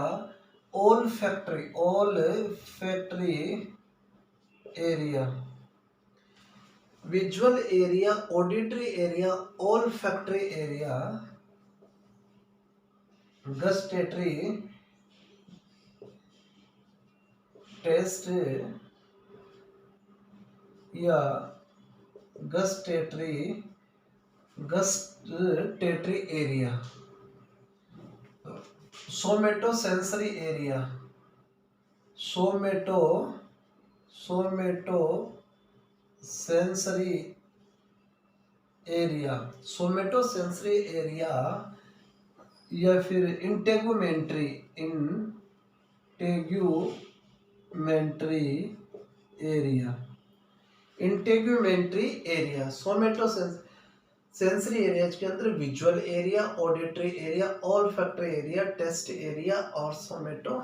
olfactory, olfactory area, visual area, auditory area, olfactory area, gustatory taste या gustatory, gustatory area, somatosensory area, somato, somatosensory area, somatosensory area, या फिर integumentary, integumentary area, integumentary area. Somatosensory areas के अंदर visual area, auditory area, olfactory area, taste area और somato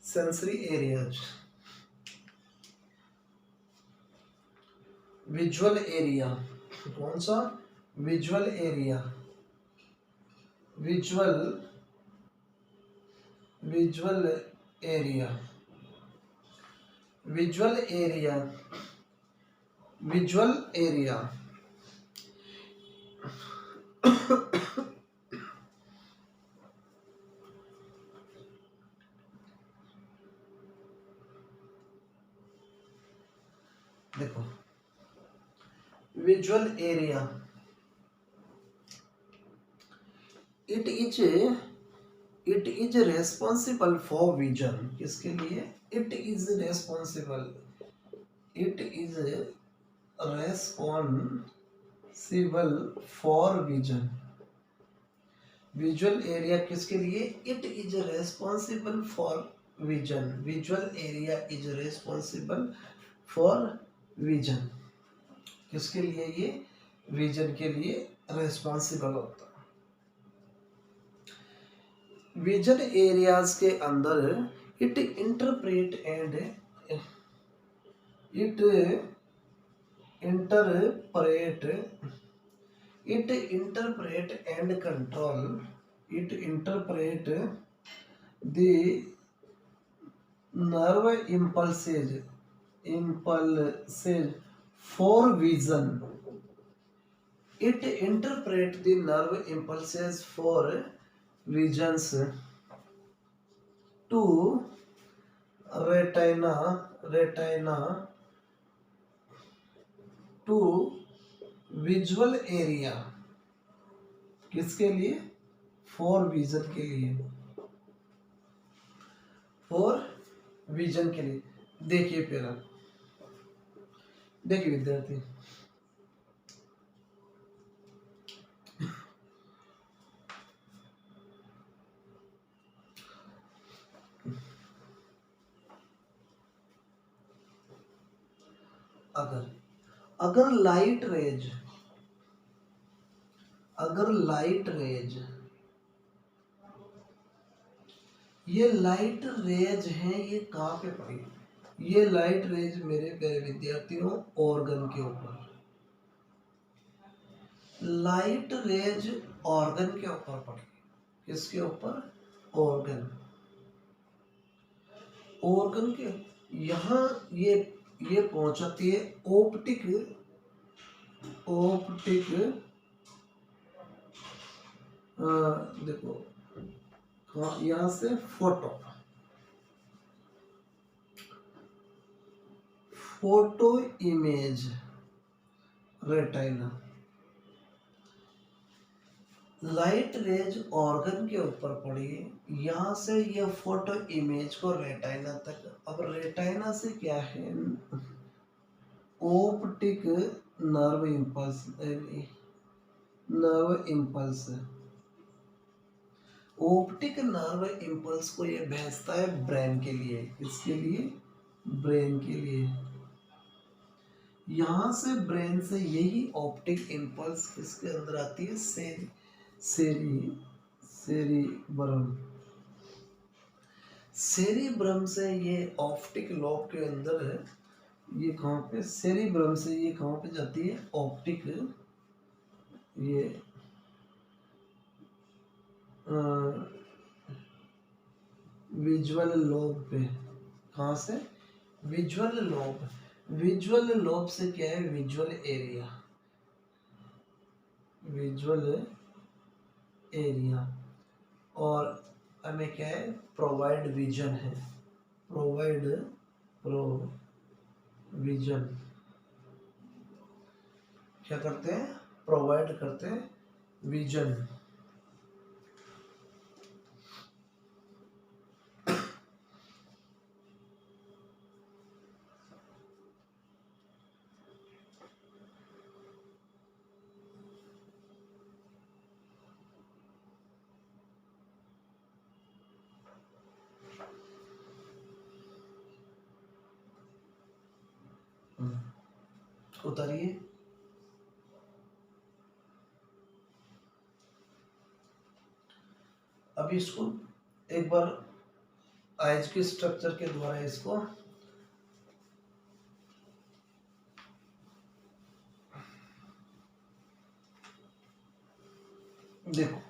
sensory areas. Visual area कौन सा? Visual area, visual, visual area, visual area, visual area. देखो visual area, it is responsible for vision. किसके लिए? It is responsible, it is responsible for vision. Visual area किसके लिए? It is responsible for vision, visual area is responsible for vision. किसके लिए? ये vision के लिए रेस्पॉन्सिबल होता है। विजन एरियाज के अंदर it interpret and it interpret and control, it interpret the nerve impulses for vision, it interpret the nerve impulses for visions to retina to visual area। किसके लिए? फॉर विजन के लिए, for vision के लिए। देखिए प्यारा, देखिए विद्यार्थी, अगर लाइट रेज, अगर लाइट रेज, ये लाइट रेज हैं, ये कहाँ पे पड़ी? ये लाइट रेज मेरे प्यारे विद्यार्थियों ऑर्गन के ऊपर, लाइट रेज ऑर्गन के ऊपर पड़ी। किसके ऊपर? ऑर्गन, ऑर्गन के यहाँ ये पहुंचाती है ऑप्टिक, ऑप्टिक देखो यहाँ से photo, photo image retina, light rays organ के ऊपर पड़ी, यहाँ से ये फोटो इमेज को रेटाइना तक। अब रेटाइना से क्या है, optic nerve impulse, nerve impulse, optic nerve impulse को ये भेजता है ब्रेन के लिए। किसके लिए? ब्रेन के लिए। यहाँ से ब्रेन से यही ऑप्टिक इम्पल्स किसके अंदर आती है? सेरिब्रम। सेरिब्रम से ये ऑप्टिक लोब के अंदर है, ये कहाँ पे? सेरिब्रम से ये कहाँ पे जाती है? ऑप्टिक, ये विजुअल लोब पे। कहाँ से? Visual lobe. विजुअल लोब से क्या है? Visual area, visual area. और हमें क्या है? प्रोवाइड विजन है, प्रोविजन। क्या करते हैं? प्रोवाइड करते हैं विजन। उतारिए। अब इसको एक बार आइज के स्ट्रक्चर के द्वारा इसको देखो।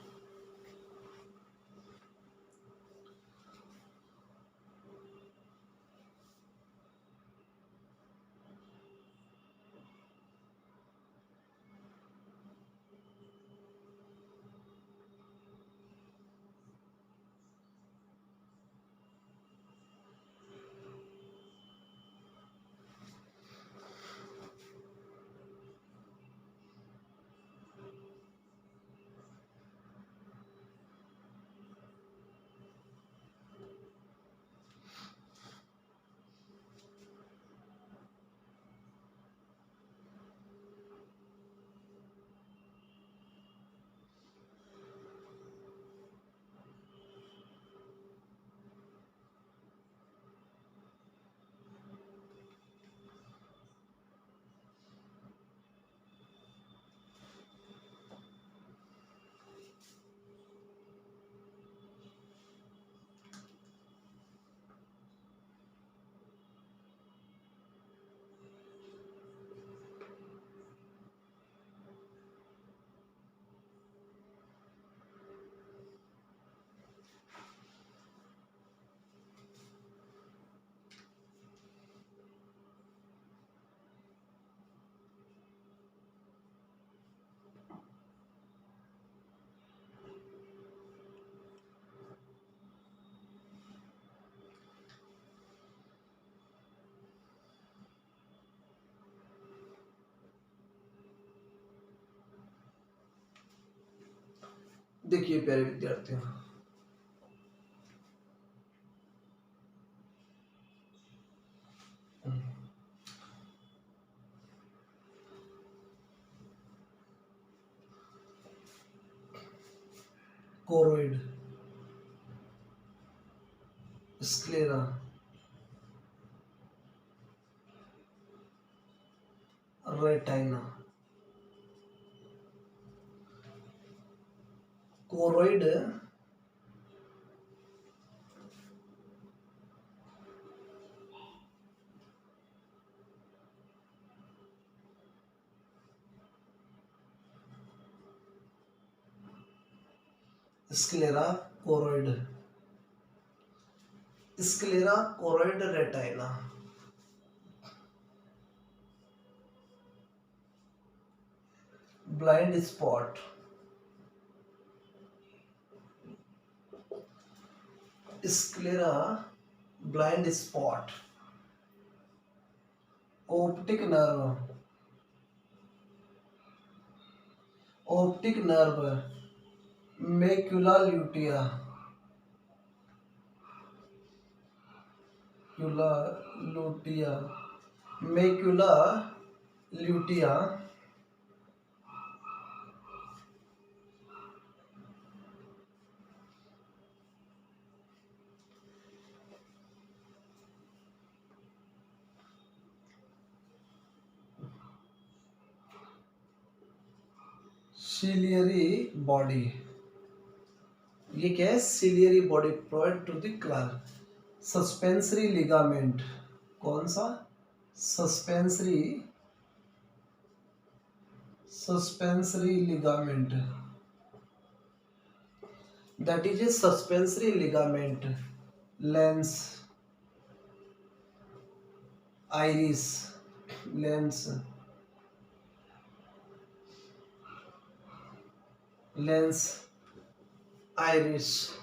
देखिए प्यारे विद्यार्थियों, choroid, sclera, retina. Choroid sclera choroid, sclera choroid retina. Blind spot, sclera blind spot. Optic nerve, optic nerve macula lutea, macula lutea, macula lutea, ciliary body, ये क्या है, ciliary body provide to the colour, suspensory ligament, कौन सा, suspensory, suspensory ligament, that is a suspensory ligament, lens, iris, lens, lens, iris,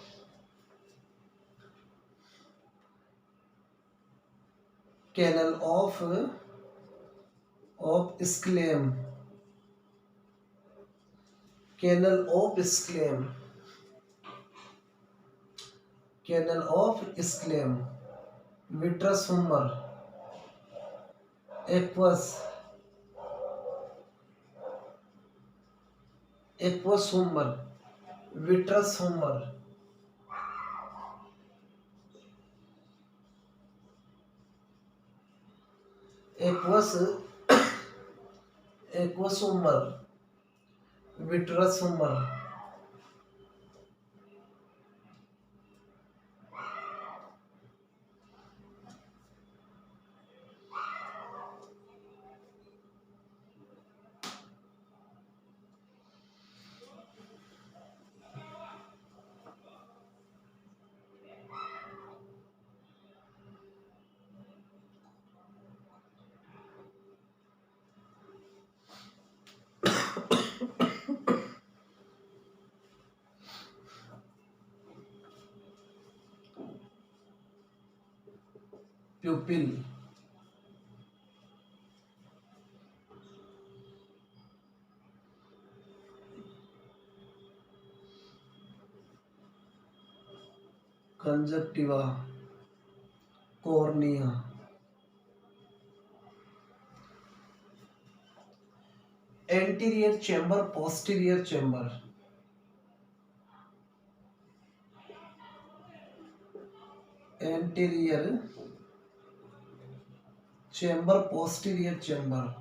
canal of sclem, canal of sclem, canal of sclem, vitreous humor, aqueous, aqueous humor, vitreous humor, aqueous, aqueous humor, vitreous humor, 'pupil', conjunctiva, cornea, anterior chamber, posterior chamber, anterior chamber, posterior chamber,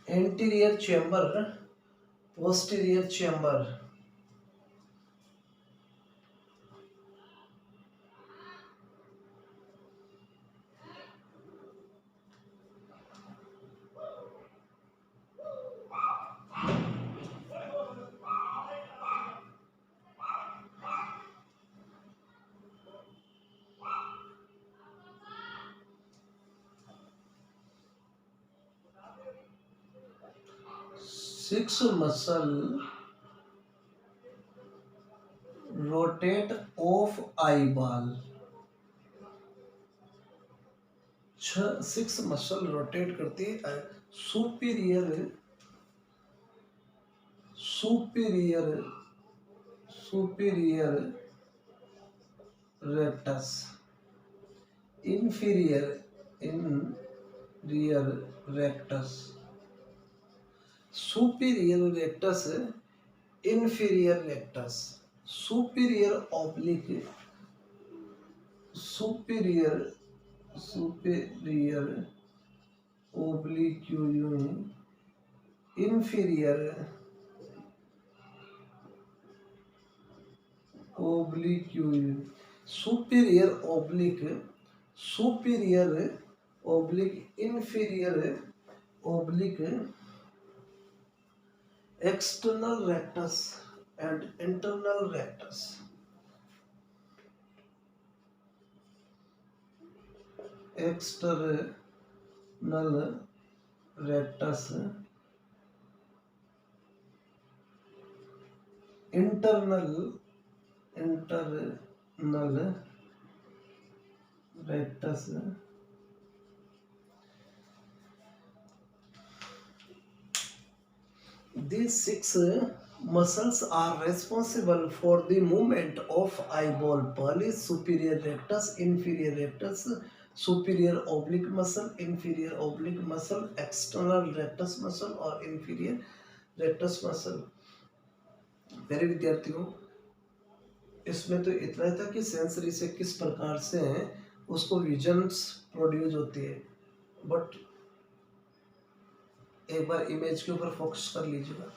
anterior chamber, posterior chamber, six muscle rotate of eyeball, six muscle rotate करती है superior, superior, superior rectus, inferior, inferior rectus, superior rectus, inferior rectus, superior oblique, superior, superior oblique, inferior oblique, superior oblique, superior oblique, inferior oblique, external rectus and internal rectus, external rectus, internal, internal rectus. These six muscles are responsible for the movement of eyeball, pallis, superior rectus, inferior rectus, superior oblique muscle, inferior oblique muscle, external rectus muscle और inferior rectus muscle। मेरे विद्यार्थियों, इसमें तो इतना ही था कि sensory से किस प्रकार से उसको विजन्स प्रोड्यूस होती है, बट एक बार इमेज के ऊपर फोकस कर लीजिएगा।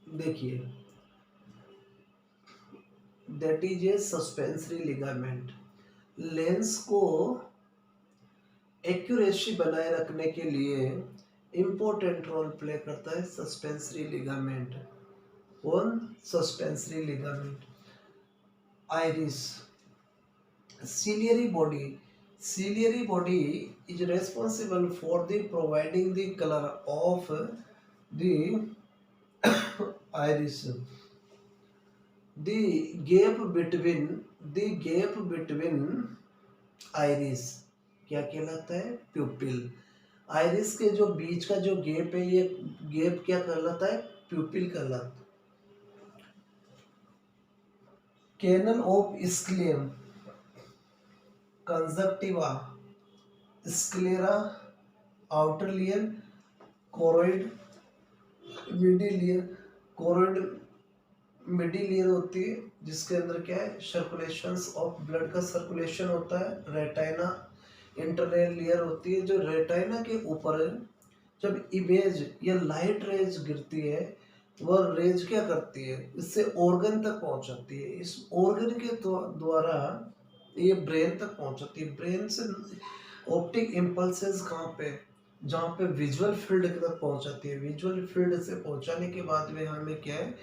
देखिए, that is A suspensory ligament. Lens को एक्यूरेसी बनाए रखने के लिए इम्पोर्टेंट रोल प्ले करता है सस्पेंसरी लिगामेंट। कौन? Suspensory ligament. Iris, ciliary body is responsible for the providing the color of the iris। The gap between iris क्या कहलाता है? प्यूपिल। आइरिस के जो बीच का जो गैप है, ये गैप क्या कहलाता है? प्यूपिल कहलाता है। Canal of Schlemm, conjunctiva, sclera, outer layer, choroid, middle layer. Choroid middle layer होती है जिसके अंदर क्या है? सर्कुलेशंस ऑफ ब्लड का सर्कुलेशन होता है। रेटाइना इंटरनल लेयर होती है, जो रेटाइना के ऊपर जब इमेज या लाइट रेज गिरती है, वह रेज क्या करती है? इससे ऑर्गन तक पहुंचाती है। इस ऑर्गन के द्वारा ये ब्रेन तक पहुंचाती है। ब्रेन से ऑप्टिक इम्पल्सेस कहाँ पे? जहाँ पे विजुअल फील्ड तक पहुंचाती है। विजुअल फील्ड से पहुंचाने के बाद में हमें क्या है?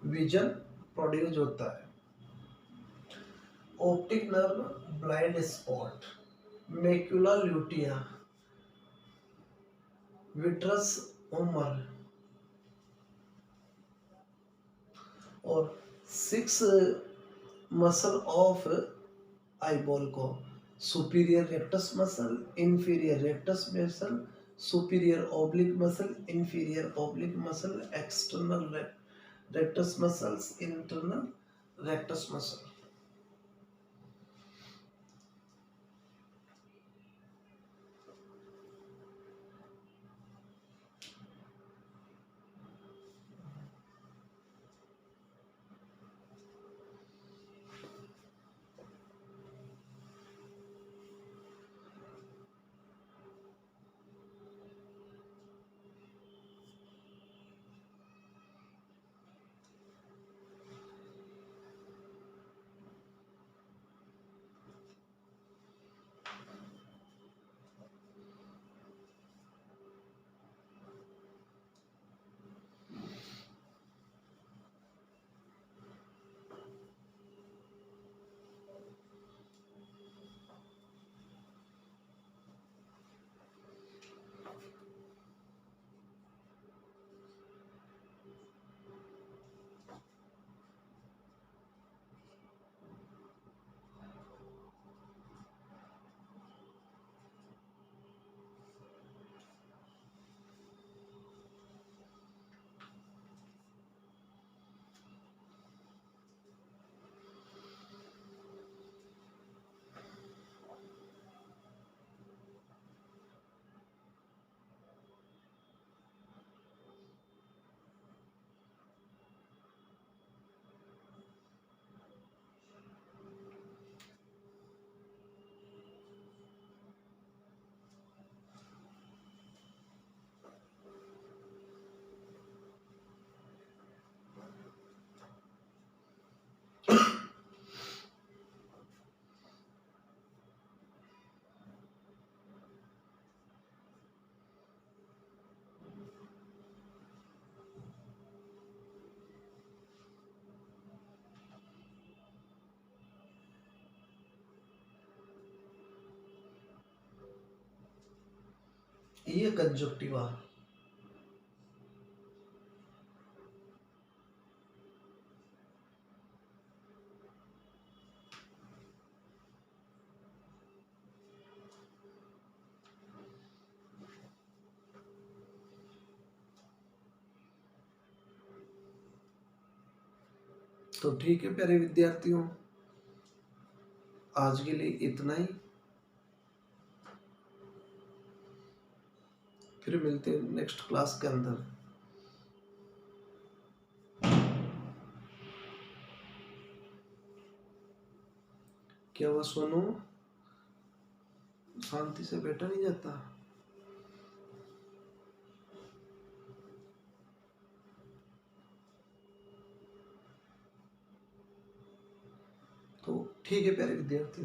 विजन प्रोड्यूस होता है। Optic nerve, blind spot, macula lutea, vitreous humour और 6 मसल ऑफ आईबॉल को superior rectus muscle, inferior rectus muscle, superior oblique muscle, inferior oblique muscle, external rectus muscles, internal rectus muscle. ये conjunctiva. तो ठीक है प्यारे विद्यार्थियों, आज के लिए इतना ही। फिर मिलते हैं नेक्स्ट क्लास के अंदर। क्या हुआ सोनू, शांति से बैठा नहीं जाता? तो ठीक है प्यारे विद्यार्थी।